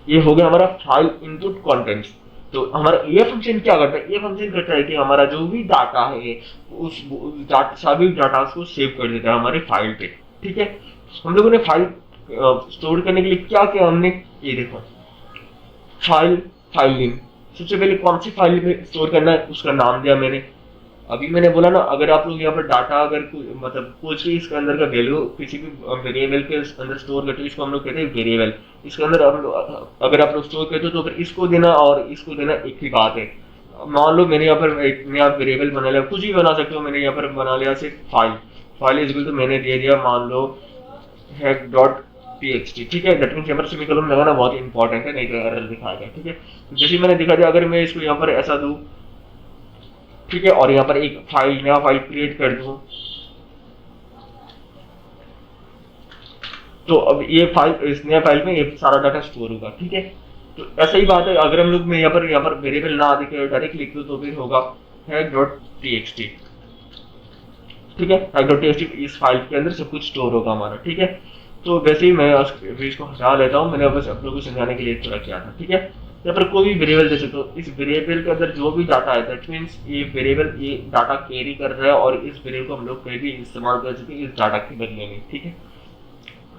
ये हो गया हमारा फाइल इनपुट कंटेंट्स। तो हमारा ये फंक्शन क्या करता है, ये फंक्शन करता है कि हमारा जो भी डाटा है उस सभी डाटा को सेव कर देता है हमारे फाइल पे, ठीक है। हम लोगों ने फाइल स्टोर करने के लिए क्या किया, हमने ये देखो फाइल फाइल नेम, सबसे पहले कौन सी फाइल में स्टोर करना है उसका नाम दिया मैंने। अभी मैंने बोला ना, अगर आप लोग यहाँ पर डाटा अगर मतलब कुछ भी इसके अंदर का वैल्यू किसी भी वेरिएबल के अंदर स्टोर करते हो, इसको हम लोग कहते हैं वेरिएबल। इसके अंदर हम लोग अगर आप लोग स्टोर करते हो तो फिर इसको देना और इसको देना एक ही बात है। मान लो मैंने यहाँ पर एक नया वेरिएबल बना लिया, कुछ भी बना सकते हो, मैंने यहाँ पर बना लिया सिर्फ फाइल इज इक्वल टू मैंने दे दिया मान लो हैक डॉट txt, ठीक है। दैट मींस यहाँ पर सेमीकोलन लगाना बहुत इंपॉर्टेंट है, नहीं तो एरर दिखाएगा, ठीक है। जैसे मैंने दिखा दिया, अगर मैं इसको यहाँ पर ऐसा दूं, ठीक है, और यहाँ पर एक नया फाइल क्रिएट कर दूं, तो अब ये फाइल, इस नया फाइल में ये सारा डाटा स्टोर होगा, ठीक है। तो ऐसा ही बात है, अगर हम लोग मैं यहाँ पर वेरिएबल ना देके डायरेक्ट लिख दूं तो फिर होगा हैक डॉट txt, ठीक है। हाइड्रोटेस्टिव इस फाइल के अंदर सब कुछ स्टोर होगा हमारा, ठीक है। तो वैसे ही मैं इसको हटा लेता हूँ, मैंने बस आप लोगों को समझाने के लिए थोड़ा किया था, ठीक है। यहाँ पर कोई भी वेरिएबल दे सकते हो, इस वेरिएबल के अंदर जो भी डाटा है दैट मीन्स ये वेरिएबल ये डाटा कैरी कर रहा है और इस वेरिएबल को हम लोग कहीं भी इस्तेमाल कर सकते हैं इस डाटा के बदले में, ठीक है।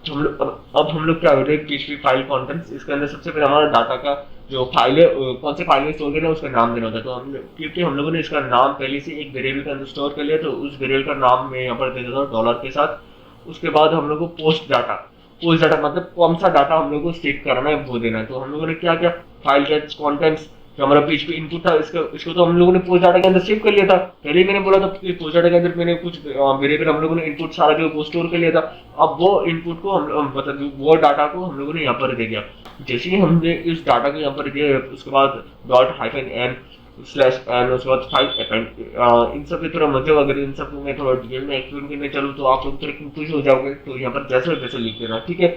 तो हम लोग अब हम लोग क्या कर रहे हैं, PHP फाइल कॉन्टेंट्स, इसके अंदर सबसे पहले हमारा डाटा का जो फाइल है कौन से फाइल में स्टोर करना है उसका नाम देना होता है। तो हम क्योंकि हम लोगों ने इसका नाम पहले से एक वेरिएबल के अंदर स्टोर कर लिया, तो उस वेरिएबल का नाम मैं यहाँ पर दे देता हूँ डॉलर के साथ। उसके बाद हम लोग को पोस्ट डाटा मतलब कौन सा डाटा हम लोग को सेव करना है वो देना है। तो हम लोगों ने क्या क्या फाइल के कॉन्टेंट्स जो हमारा PHP इनपुट था इसको तो हम लोगों ने पोस्ट डाटा के अंदर सेव कर लिया था। पहले ही मैंने बोला था कि पोस्ट डाटा के अंदर मैंने कुछ वेरिएबल हम लोगों ने इनपुट सारा जो वो स्टोर कर लिया था। अब वो इनपुट को हम मतलब वो डाटा को हम लोगों ने यहाँ पर दे दिया। जैसे ही हमने इस डाटा को यहाँ पर दिया उसके बाद $-n/n उसके बाद फाइल अपेंड, इन सब के थोड़ा मतलब अगर इन सब को मैं थोड़ा डिटेल में एक्सप्लेन करने चलूँ तो आप लोग थोड़ा कंफ्यूज हो जाओगे। तो यहाँ पर जैसे वैसे लिख देना, ठीक है।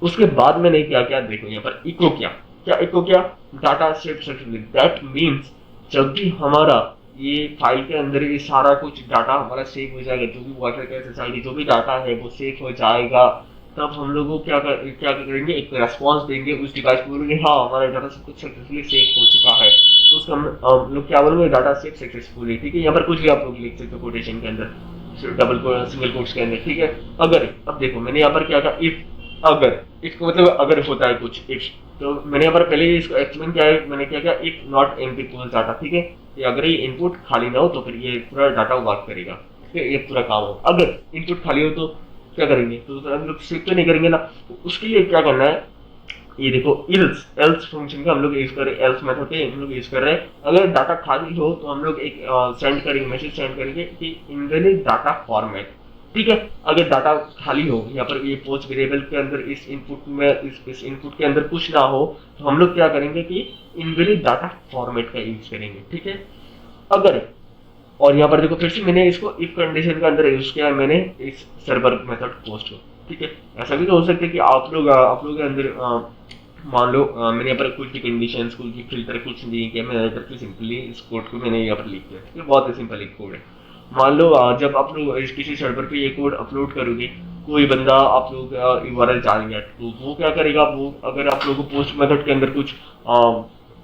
उसके बाद मैंने क्या क्या देखो यहाँ पर इको क्या data save successfully, that means जब भी हमारा ये फाइल के अंदर ये सारा कुछ डाटा हमारा सेव हो जाएगा, जो भी वाटर गैस सोसाइटी जो भी डाटा है वो सेव हो जाएगा, तब हम लोग को क्या करेंगे, एक रेस्पॉन्स देंगे उस डिवाइस को, बोलेंगे हाँ हमारा डाटा सब कुछ सक्सेसफुली सेव हो चुका है। तो उसका हम लोग क्या बोलेंगे, डाटा सेव सक्सेसफुली, ठीक है। यहाँ पर कुछ भी आप लोग लिख सकते हो कोटेशन के अंदर, सिंगल कोट्स के अंदर, ठीक है। अगर अब देखो मैंने यहाँ पर क्या कहा, इफ को मतलब अगर होता है कुछ इफ, तो मैंने यहाँ पर पहले ही इसको एक्सप्लेन किया है, मैंने क्या किया, if not empty post data, ठीक है। ये अगर ये इनपुट खाली ना हो तो फिर ये पूरा डाटा वर्क करेगा, ठीक है, ये पूरा काम हो। अगर इनपुट खाली हो तो क्या करेंगे, तो हम लोग सेव तो नहीं करेंगे ना। तो उसके लिए क्या करना है, ये देखो एल्स फंक्शन का हम लोग यूज कर रहे हैं, एल्स मेथड पे हम लोग यूज कर रहे हैं। अगर डाटा खाली हो तो हम लोग एक सेंड करेंगे, मैसेज सेंड करेंगे कि इनवैलिड डाटा फॉर्मेट, ठीक है। अगर डाटा खाली हो यहाँ पर ये पोस्ट वेरिएबल के अंदर इस इनपुट में इस इनपुट के अंदर कुछ ना हो, तो हम लोग क्या करेंगे कि इनवैलिड डाटा फॉर्मेट का यूज करेंगे, ठीक है। अगर और यहाँ पर देखो फिर से मैंने इसको इफ कंडीशन के अंदर यूज किया है, मैंने इस सर्वर मेथड पोस्ट को, ठीक है। ऐसा भी तो हो सकता है कि आप लोग के अंदर मान लो मैंने यहाँ पर कुछ भी कंडीशंस कुछ भी फिल्टर कुछ नहीं किया, मैंने करके सिंपली इस कोड को मैंने यहाँ पर लिख दिया, ठीक है। बहुत ही सिंपल एक कोड है। मान लो जब आप लोग किसी सर्वर पे ये कोड अपलोड करोगे, कोई बंदा आप लोग URL जान गया, तो वो क्या करेगा, वो अगर आप लोगों को पोस्ट मेथड के अंदर कुछ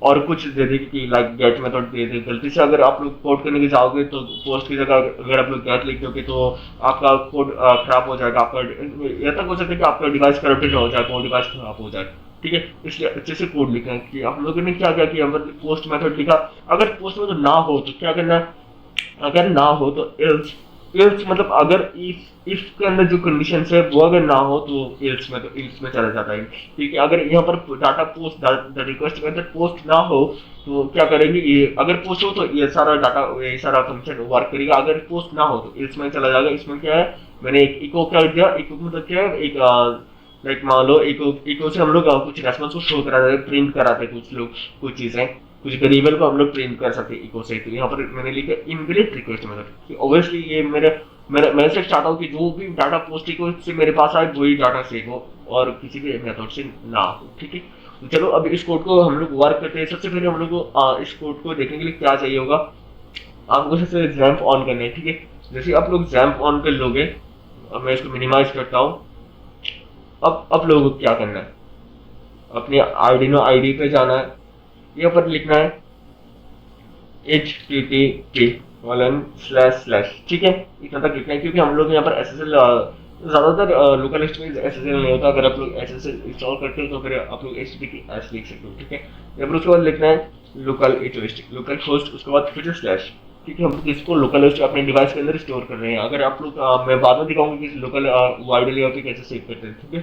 और कुछ दे देगी कि लाइक गेट मेथड दे दे, गलती से अगर आप लोग कोड करने के जाओगे तो पोस्ट की जगह अगर आप लोग गेट लिख दोगे तो आपका कोड खराब हो जाएगा, आपका यह तक हो सकता है कि आपका डिवाइस करप्टेड हो जाए, कोड डिवाइस खराब हो जाए, ठीक है। इसलिए अच्छे से कोड लिखना है कि हम लोगों ने क्या क्या किया, मतलब पोस्ट मेथड लिखा। अगर पोस्ट मेथड ना हो तो क्या करना है, अगर ना हो तो एल्स मतलब अगर इफ के अंदर जो कंडीशंस है वो अगर ना हो तो एल्स में चला जाता है, ठीक है। अगर यहाँ पर डाटा पोस्ट द रिक्वेस्ट के अंदर पोस्ट ना हो तो क्या करेंगे, ये अगर पोस्ट हो तो ये सारा डाटा ये सारा फंक्शन वर्क करेगा, अगर पोस्ट ना हो तो एल्स में चला जाएगा। इसमें क्या है, मैंने एक इको कर दिया, इको मतलब क्या है, एक लाइक मान लो इको से हम लोग कुछ रेस्पॉन्स को शो कराते हैं, प्रिंट कराते हैं कुछ लोग कुछ चीजें, कुछ वेरिएबल को हम लोग प्रिंट कर सकते हैं इको से। तो यहाँ पर मैंने लिखा इनवैलिड रिक्वेस्ट मेथड, ऑब्वियसली ये मैं से चाहता हूँ कि जो भी डाटा पोस्ट इको से मेरे पास आए वही डाटा सेव हो और किसी भी मेथड से ना हो, ठीक है। तो चलो अब इस कोड को हम लोग वर्क करते हैं। सबसे पहले हम लोग को इस कोड को देखने के लिए क्या चाहिए होगा, आपको सबसे जैम्प ऑन करना है, ठीक है। जैसे आप लोग जैम्प ऑन कर लोगे, अब मैं इसको मिनिमाइज करता हूँ। अब लोगों को क्या करना है, अपने आर्डिनो आईडी पे जाना है, यहाँ पर लिखना है http:// ठीक है, इतना तक लिखना है क्योंकि हम लोग यहाँ पर SSL ज्यादातर लोकल होस्ट में SSL नहीं होता। अगर आप लोग SSL इंस्टॉल करते हो तो फिर आप लोग https लिख सकते हो, ठीक है। यहाँ पर उसके बाद लिखना है लोकल होस्ट, उसके बाद फिर स्लैश, ठीक है। हम इसको लोकल होस्ट अपने डिवाइस के अंदर स्टोर कर रहे हैं। अगर आप लोग मैं बाद में दिखाऊंगा कि लोकल वाइड लेयर पे कैसे सेव करते हैं, ठीक है।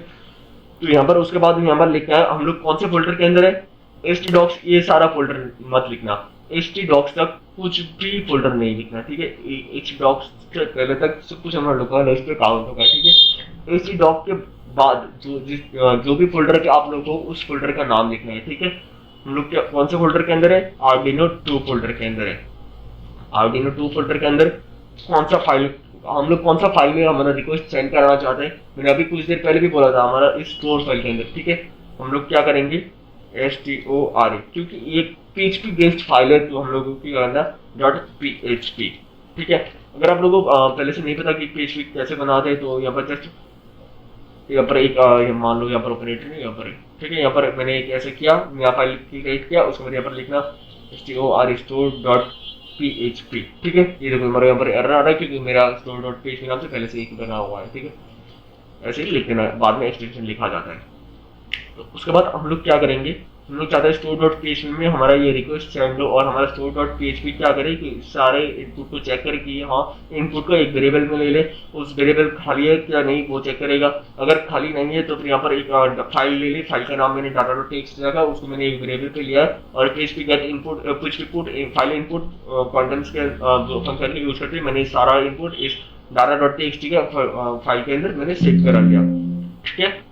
तो यहाँ पर उसके बाद यहाँ पर लिखना है हम लोग कौन से फोल्डर के अंदर है, htdocs, ये सारा फोल्डर मत लिखना, htdocs तक कुछ भी फोल्डर नहीं लिखना, ठीक है। htdocs से पहले तक सब कुछ हमारा लोकल होस्ट पे काउंट होगा, ठीक है। htdocs के बाद जो भी फोल्डर के आप लोग को उस फोल्डर का नाम लिखना है, ठीक है। हम लोग कौन से फोल्डर के अंदर है, Arduino 2 फोल्डर के अंदर है। Arduino 2 फोल्डर के अंदर कौन सा फाइल, हम लोग कौन सा फाइल में हमारा रिक्वेस्ट सेंड करना चाहते हैं, मैंने अभी कुछ देर पहले भी बोला था, हमारा इस स्टोर फाइल के अंदर, ठीक है। हम लोग क्या करेंगे store, क्योंकि ये PHP बेस्ड फाइल है तो हम लोगों की करना .php, ठीक है। अगर आप लोगों को पहले से नहीं पता कि पेज भी कैसे बनाते हैं तो यहाँ पर जस्ट यहाँ पर एक ये मान लो यहाँ पर ऑपरेटर है यहाँ पर, ठीक है। यहाँ पर मैंने एक ऐसे किया, यहाँ फाइल क्रिएट किया, उसके बाद यहाँ पर लिखना store.php, ठीक है। ये देखो हमारे यहाँ पर एरर आ रहा है क्योंकि मेरा store.php नाम से पहले से एक बना हुआ है, ठीक है। ऐसे ही लिख देना है, बाद में एक्सटेंशन लिखा जाता है। तो उसके बाद हम लोग क्या करेंगे, हम लोग चाहते हैं store.php में हमारा ये रिक्वेस्ट सेंड हो, और हमारा store.php क्या करे कि सारे इनपुट को चेक करे कि हाँ इनपुट को एक वेरिएबल में ले ले, उस वेरिएबल खाली है क्या नहीं वो चेक करेगा। अगर खाली नहीं है तो फिर यहाँ पर एक फाइल ले ली, फाइल का नाम मैंने data.txt रखा, उसको मैंने एक वेरिएबल पे लिया और php get input कुछ इनपुट फाइल इनपुट कॉन्टेंट्स के जो फंक्शन यूज करके मैंने सारा इनपुट इस data.txt के फाइल के अंदर मैंने सेव करा लिया, ठीक है।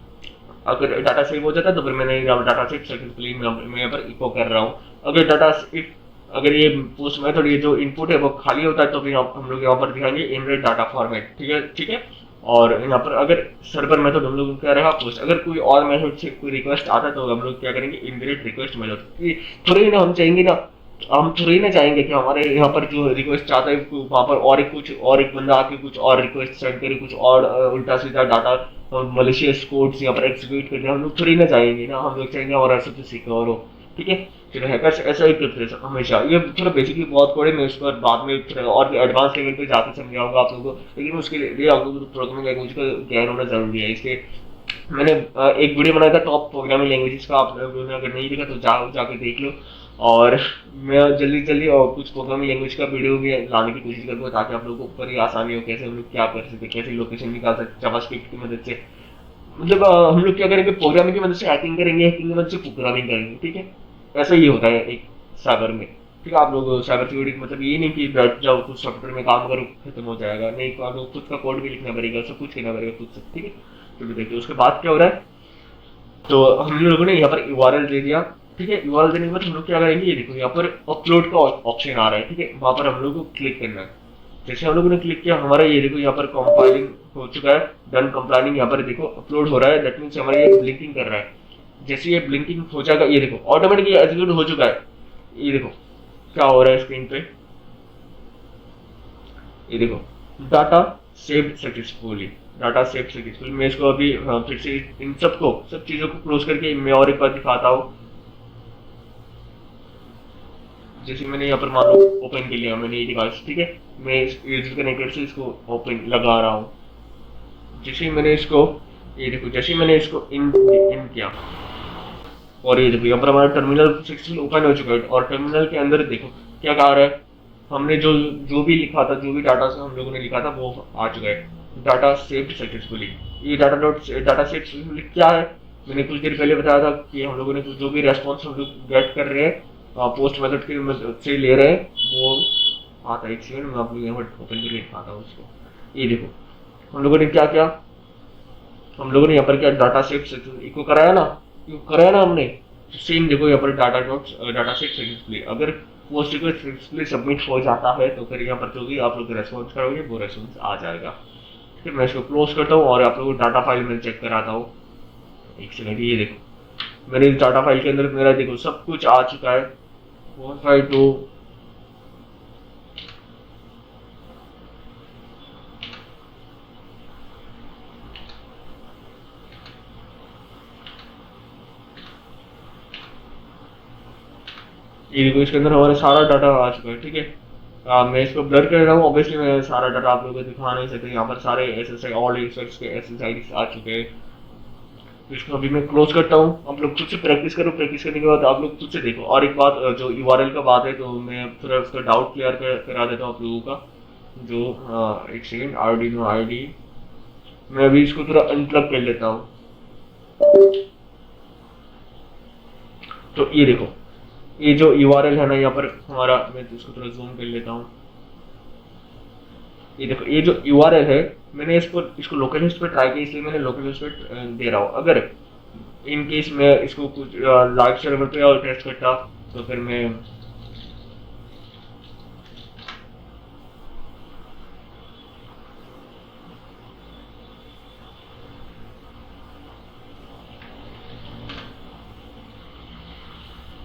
अगर डाटा सेव हो जाता है तो फिर मैंने डाटा सेव सक्सेसफुली मैं यहाँ पर इको कर रहा हूँ। अगर अगर ये पोस्ट मेथड ये जो इनपुट है वो खाली होता है तो फिर हम लोग यहाँ पर दिखाएंगे इनरेट डाटा फॉर्मेट, ठीक है, ठीक है। और यहाँ पर अगर सर्वर मेथड हम लोग क्या रहा पोस्ट, अगर कोई और मेथड से कोई रिक्वेस्ट आता है तो हम लोग क्या करेंगे इनरेट रिक्वेस्ट मेथड। थोड़ी ना हम चाहेंगे ना, हम थोड़ी ना चाहेंगे कि हमारे यहाँ पर जो रिक्वेस्ट चाहता है वहाँ पर और एक बंदा आके कुछ और रिक्वेस्ट सेंड करे, कुछ और उल्टा सीधा डाटा मलिशियस कोड्स यहाँ पर एक्सिक्यूट करने हम लोग थोड़ी ना चाहेंगे ना। हम लोग चाहेंगे हमारा सब सिक्योर हो, ठीक है। चलो हैकर्स ऐसा ही करते हैं हमेशा। ये थोड़ा बेसिकली बहुत कोड है, मैं उस पर बाद में और एडवांस लेवल पे जाकर समझाऊंगा आप लोगों को, लेकिन उसके लिए आप लोगों को प्रोग्रामिंग लैंग्वेज का ज्ञान होना जरूरी है। इसलिए मैंने एक वीडियो बनाया था टॉप प्रोग्रामिंग लैंग्वेजेस का, आप लोगों ने अगर नहीं देखा तो जाके देख लो। और मैं जल्दी और कुछ प्रोग्रामिंग लैंग्वेज का वीडियो भी लाने की कोशिश करूँगा ताकि आप लोगों को ऊपर ही आसानी हो कैसे हम लोग क्या कर सकते, कैसे लोकेशन निकाल सकते जावास्क्रिप्ट की मदद से। मतलब हम लोग क्या करेंगे प्रोग्रामिंग की मदद से हैकिंग करेंगे, हैकिंग की मदद से प्रोग्रामिंग करेंगे, ठीक है। ऐसा ही होता है एक साइबर में, ठीक है। आप लोग साइबर सिक्योरिटी मतलब ये नहीं कि बैठ जाओ कुछ सॉफ्टवेयर में काम करो खत्म हो जाएगा, नहीं तो आप लोग खुद का कोड भी लिखना पड़ेगा, सब कुछ करना पड़ेगा खुद से, ठीक है। तो देखिए उसके बाद क्या हो रहा है, तो हम लोगों ने यहाँ पर यूआरएल दे दिया, ठीक है। यूआरएल देने के बाद हम लोग क्या करेंगे, ये देखो यहाँ पर अपलोड का ऑप्शन आ रहा है, ठीक है। वहां पर हम लोग को क्लिक करना है। जैसे हम लोगों ने क्लिक किया हमारा ये देखो यहाँ पर कंपाइलिंग हो चुका है, डन कंपाइलिंग, यहाँ पर देखो अपलोड हो रहा है, दैट मींस हमारा ये ब्लिंकिंग कर रहा है। जैसे ये ब्लिंकिंग हो जाएगा ये देखो ऑटोमेटिकली एग्जीक्यूट हो चुका है। ये देखो क्या हो रहा है स्क्रीन पे, ये देखो data saved successfully, data save successful. मैं इसको अभी फिर से इन सब चीजों को क्लोज करके मैं और एक बार दिखाता हूँ। जैसे मैंने यहाँ पर मान लो ओपन कर लिया मैंने ये डिवाइस, ठीक है। मैं इस यूजर कनेक्टर से इसको ओपन लगा रहा हूँ। जैसे ही मैंने इसको ये देखो जैसे ही मैंने इसको इन किया और ये देखो यहाँ पर हमारा टर्मिनल सक्सेसफुल ओपन हो चुका है। और टर्मिनल के अंदर देखो क्या कहा रहा है, हमने जो भी लिखा था, जो भी डाटा से हम लोगों ने लिखा था वो आ चुका है, डाटा सेव्ड सक्सेसफुली। ये डाटा सेव सक्सेसफुली क्या है, मैंने कुछ देर पहले बताया था कि हम लोगों ने जो भी रेस्पॉन्स हम लोग गेट कर रहे हैं पोस्ट मेथड की मदद से ले रहे हैं वो आता है। एक सेकंड मैं आप लोग यहाँ पर ओपन करके दिखाता हूँ उसको। ये देखो हम लोगों ने क्या किया, हम लोगों ने यहाँ पर क्या डाटा सेव इको कराया ना हमने। सेम देखो यहाँ पर डाटा सेव सक्सेसफुली, अगर पोस्ट रिक्वेस्ट सक्सेसफुली सबमिट हो जाता है तो फिर यहाँ पर जो भी आप लोग रेस्पॉन्स करोगे वो रेस्पॉन्स आ जाएगा। फिर मैं इसको क्लोज करता हूँ और आप लोगों को डाटा फाइल में चेक कराता हूँ। एक सेकंड, ये देखो मैंने इस डाटा फाइल के अंदर मेरा देखो सब कुछ आ चुका है 152 ये देखो इसके अंदर हमारा सारा डाटा आ चुका है, ठीक है। मैं इसको ब्लर कर रहा हूँ, ऑब्वियसली मैं सारा डाटा आप लोगों को दिखा नहीं सकता। यहाँ पर सारे SSI ऑल यूजर्स के SSIDs आ चुके हैं। तो इसको अभी मैं क्लोज करता हूँ, आप लोग खुद से प्रैक्टिस करो। प्रैक्टिस करने के बाद आप लोग खुद से देखो। और एक बात जो URL का बात है तो मैं थोड़ा उसका डाउट क्लियर करा देता हूँ आप लोगों का। जो एक सेकेंड Arduino ID मैं अभी इसको थोड़ा अनप्लग कर लेता हूँ। तो ये देखो ये जो URL है ना यहाँ पर हमारा, मैं तो इसको थोड़ा जूम कर लेता हूँ। ये देखो ये जो URL है मैंने इसको लोकल होस्ट पे ट्राई किया, इसलिए मैंने लोकल होस्ट पे दे रहा हूँ। अगर इन केस मैं इसको कुछ लाइव सर्वर पे और टेस्ट करता तो फिर मैं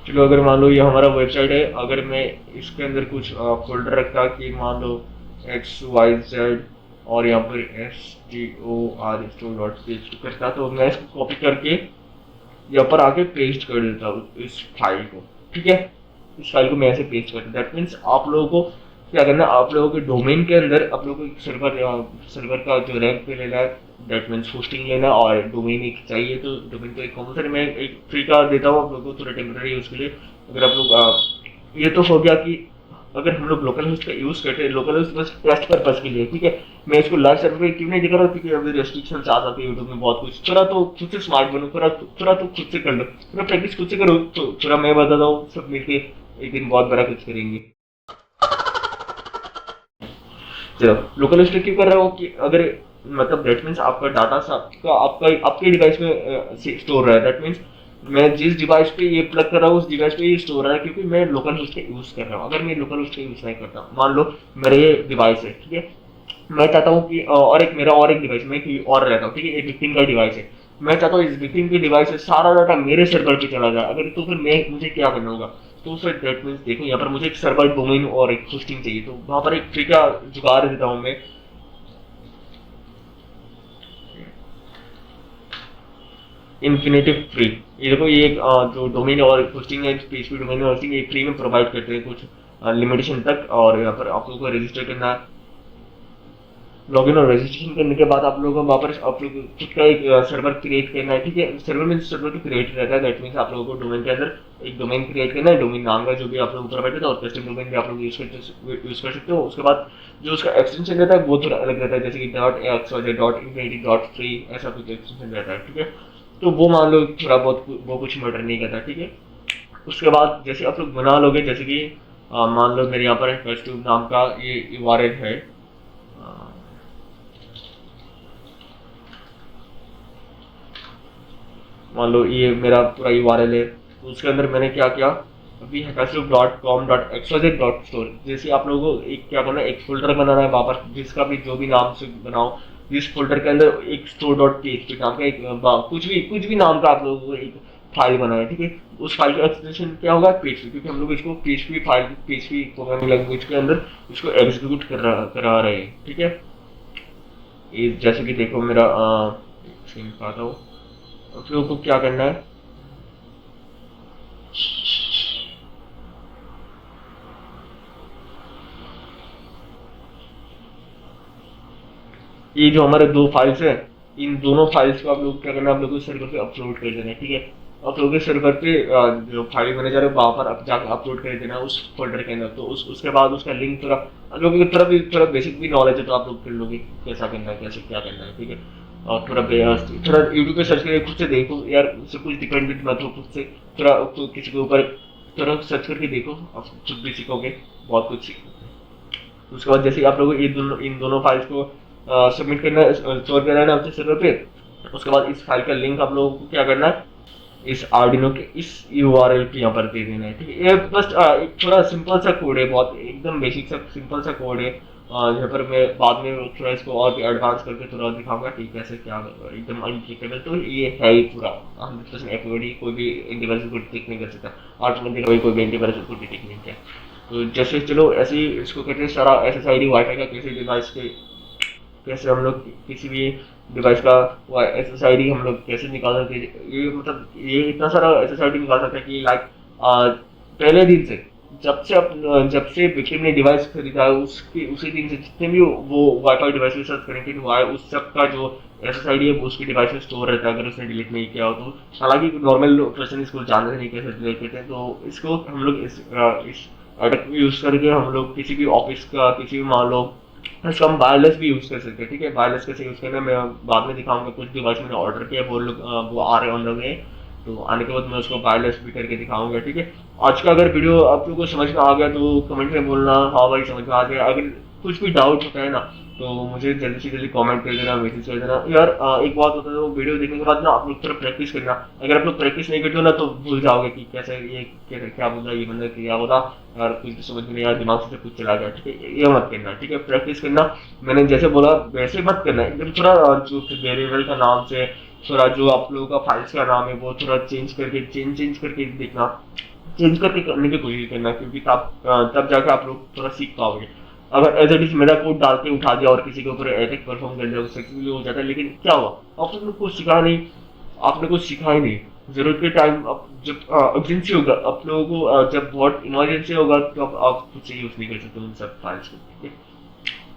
चलो अगर मान लो ये हमारा वेबसाइट है, अगर मैं इसके अंदर कुछ फोल्डर रखता कि मान लो XYZ और यहाँ पर STOR स्टोर डॉट पेस्ट करता, तो मैं इसको कॉपी करके यहाँ पर आके पेस्ट कर देता हूँ इस फाइल को, ठीक है। इस फाइल को मैं ऐसे पेस्ट करता हूँ। दैट मीन्स आप लोगों को क्या करना है, आप लोगों के डोमेन के अंदर आप लोगों को सर्वर का जो रैंक पे लेना है, दैट मीन्स होस्टिंग लेना, और डोमेन एक चाहिए तो डोमेन को एक कंपलसरी मैं एक फ्री का देता हूँ आप लोगों को थोड़ा टेम्पररी यूज के लिए। अगर आप लोग ये तो हो गया कि अगर हम लोग लोकल होस्ट का यूज करते हैं, लोकल होस्ट बस टेस्ट पर्पज के लिए, ठीक है। मैं इसको लाइव सर्वर पे क्यों नहीं दिखा रहा, क्योंकि अभी रेस्ट्रिक्शन आ जाते हैं यूट्यूब में बहुत कुछ। थोड़ा तो खुद से स्मार्ट बनो, थोड़ा तो खुद से कर लो, थोड़ा प्रैक्टिस खुद से करो, तो थोड़ा मैं बताता हूँ, सब मिलके एक दिन बहुत बड़ा कुछ करेंगे। चलो, लोकल होस्ट क्यों कर रहा हो कि अगर मतलब दैट मीन्स आपका डाटा आपका आपका आपके डिवाइस में स्टोर रहा है। दैट मीन्स मैं जिस डिवाइस पे ये प्लग कर रहा हूँ उस डिवाइस पे ये स्टोर रहा है, क्योंकि मैं लोकल होस्ट का यूज कर रहा हूँ। अगर मैं लोकल होस्ट का यूज नहीं करता, मान लो मेरा ये डिवाइस है, ठीक है, मैं चाहता हूँ कि और एक मेरा और एक डिवाइस में कहीं और रहता हूँ, ठीक है, एक विक्टिम का डिवाइस है, मैं चाहता हूँ इस विक्टिम के डिवाइस से सारा डाटा मेरे सर्वर पे चला जाए। अगर तो फिर मैं मुझे क्या करना होगा, तो फिर दैट मीन्स देखो यहाँ पर मुझे एक सर्वर डोमेन और एक होस्टिंग चाहिए, तो वहां पर एक फ्री का जुगाड़ देता हूँ मैं। इन्फिनेटिव फ्री, ये देखो ये एक जो डोमेन और होस्टिंग है, पीएचपी डोमेन और होस्टिंग, ये फ्री में प्रोवाइड करते हैं कुछ लिमिटेशन तक। और यहाँ पर आप लोगों को रजिस्टर करना है, लॉगिन और रजिस्ट्रेशन करने के बाद आप लोगों को वहाँ पर आप लोग खुद का एक सर्वर क्रिएट करना है, ठीक है। सर्वर में सर्वर तो क्रिएट रहता है, दैट मीन्स आप लोगों को डोमेन के अंदर एक डोमेन क्रिएट करना है, डोमेन नाम का जो भी आप लोग प्रोवाइड करते हैं, और कस्टम डोमेन भी आप लोग यूज कर सकते हो। उसके बाद जो उसका एक्सटेंशन रहता है वो थोड़ा अलग रहता है, जैसे कि .xyz.infinity.free ऐसा कुछ एक्सटेंशन रहता है, ठीक है। तो वो मान लो थोड़ा बहुत वो कुछ मैटर नहीं करता, ठीक है। उसके बाद जैसे आप लोग बना लोगे, जैसे कि मान लो मेरे यहाँ पर कस्टम नाम का ये URL है, मान लो ये मेरा पूरा URL है, तो उसके अंदर मैंने क्या किया, अभी hackasloop.com.xyz.store, जैसे आप लोगों को एक क्या करना है, एक फोल्डर बनाना है वहाँ पर, जिसका भी जो भी नाम से बनाओ, जिस फोल्डर के अंदर एक store.php नाम का एक कुछ भी नाम का आप लोगों को एक फाइल बनाना है, ठीक है। उस फाइल का एक्सटेंशन क्या होगा, PHP, क्योंकि हम लोग इसको PHP प्रोग्रामिंग लैंग्वेज के अंदर इसको एग्जीक्यूट करा रहे हैं, ठीक है। ये जैसे कि देखो मेरा दिखाता हूँ, आप लोगों को क्या करना है, ये जो हमारे दो फाइल्स है, इन दोनों फाइल्स को आप लोग क्या करना है, आप लोगों को सर्वर पे अपलोड कर देना है, ठीक है। आप लोगों के सर्वर पे जो फाइल मैनेजर है वहाँ पर आप जाकर अपलोड कर देना उस फोल्डर के अंदर। तो उसके बाद उसका लिंक थोड़ा आप लोगों को थोड़ा बेसिक भी नॉलेज है, तो आप लोग कर लोगे कैसा करना है, कैसे क्या करना है, ठीक है। और थोड़ा यूट्यूब पे सर्च करके खुद से देखो यार, उससे कुछ डिपेंडेंट मत हो, खुद से थोड़ा तो किसी के ऊपर थोड़ा सर्च करके देखो, आप खुद भी सीखोगे, बहुत कुछ सीखोगे। उसके बाद जैसे आप लोग इन दोनों फाइल्स को सबमिट करना है, स्टोर करना है अपने सर्वर पे। उसके बाद इस फाइल का लिंक आप लोगों को क्या करना है, इस आर्डिनो के इस URL पे यहाँ पर दे देना है, ठीक है। ये बस एक थोड़ा सिंपल सा कोड है, बहुत एकदम बेसिक सा सिंपल सा कोड है। यहाँ पर मैं बाद में थोड़ा इसको और भी एडवांस करके थोड़ा दिखाऊंगा कि कैसे क्या एकदम अनब्रेकेबल। तो ये है ही पूरा 100% एक्यूरेट, कोई भी एंटीवायरस को डिटेक्ट नहीं कर सकता, ऑटोमेटिकली कोई भी एंटीवायरस को डिटेक्ट नहीं किया। तो जैसे चलो ऐसे ही इसको करते हैं, सारा SSID वाईफाई का कैसे डिवाइस के कैसे हम लोग किसी भी डिवाइस का SSID हम लोग कैसे निकाल सकते हैं। ये मतलब ये इतना सारा SSID निकाल सकते हैं कि लाइक पहले दिन से जब से विक्टिम ने डिवाइस खरीदा है उसके उसी दिन से जितने भी वो वाईफाई डिवाइस के साथ कनेक्टेड हुआ है उस सब का जो SSID है वो उसके डिवाइस में स्टोर रहता है, अगर उसने डिलीट नहीं किया हो तो। हालांकि नॉर्मल पर्सन इसको जानते नहीं कैसे डिलीट करते हैं, तो इसको हम लोग इस अटक यूज करके हम लोग किसी भी ऑफिस का किसी भी मान लो इसको हम वायरलेस भी यूज कर सकते हैं, ठीक है। वायरलेस कैसे यूज करना है मैं बाद में दिखाऊंगा, कुछ डिवाइस मैंने ऑर्डर किया वो लोग वो आ रहे हैं ऑन द वे, तो आने के बाद मैं उसको वायरलेस भी करके दिखाऊंगा, ठीक है। आज का अगर वीडियो आप लोगों को समझ में आ गया तो कमेंट में बोलना हाँ भाई समझ में आ गया। अगर कुछ भी डाउट होता है ना तो मुझे जल्दी से जल्दी कमेंट कर देना, मैसेज कर देना यार। एक बात होता है, वो वीडियो देखने के बाद ना आप लोग थोड़ा प्रैक्टिस करना। अगर आप लोग प्रैक्टिस नहीं करते हो ना तो भूल जाओगे कि कैसे ये क्या बोल रहा है, ये बंदा क्या बोला, और कुछ भी समझ में नहीं आया, दिमाग से कुछ चला गया, ठीक है। ये मत करना, ठीक है। प्रैक्टिस करना, मैंने जैसे बोला वैसे मत करना, एकदम थोड़ा जो वेरिएबल का नाम से थोड़ा जो आप लोगों का फाइल्स का नाम है वो थोड़ा चेंज करके देखना, चेंज करके करने की कोशिश करना, क्योंकि तब जाके आप लोग थोड़ा सीख पाओगे। अगर एज इट इज मेरा कोड डाल के उठा दिया और किसी के ऊपर अटैक परफॉर्म कर दिया सक्सेसफुली हो जाता है, लेकिन क्या हुआ? आपने कुछ सीखा नहीं, आपने कुछ सीखा ही नहीं। जरूरत के टाइम अब जब अर्जेंसी होगा आप लोगों को, जब बहुत इमरजेंसी होगा तो आप खुद से यूज नहीं कर सकते उन सब फाइल्स को, ठीक है?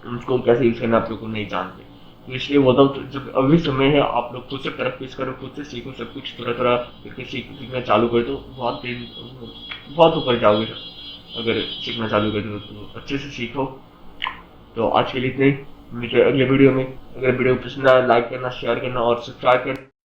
उनको कैसे यूज करना आप लोग को नहीं जानते, तो इसलिए बोलता हूँ तो जब अभी समय है आप लोग खुद से प्रैक्टिस करो, खुद से सीखो, सब कुछ थोड़ा थोड़ा करके सीखना चालू कर दो, बहुत ऊपर जाओगे। अगर सीखना चालू कर दो तो अच्छे से सीखो। तो आज के लिए इतना ही, मिलते हैं अगले वीडियो में। अगर वीडियो पसंद आया लाइक करना, शेयर करना और सब्सक्राइब करना।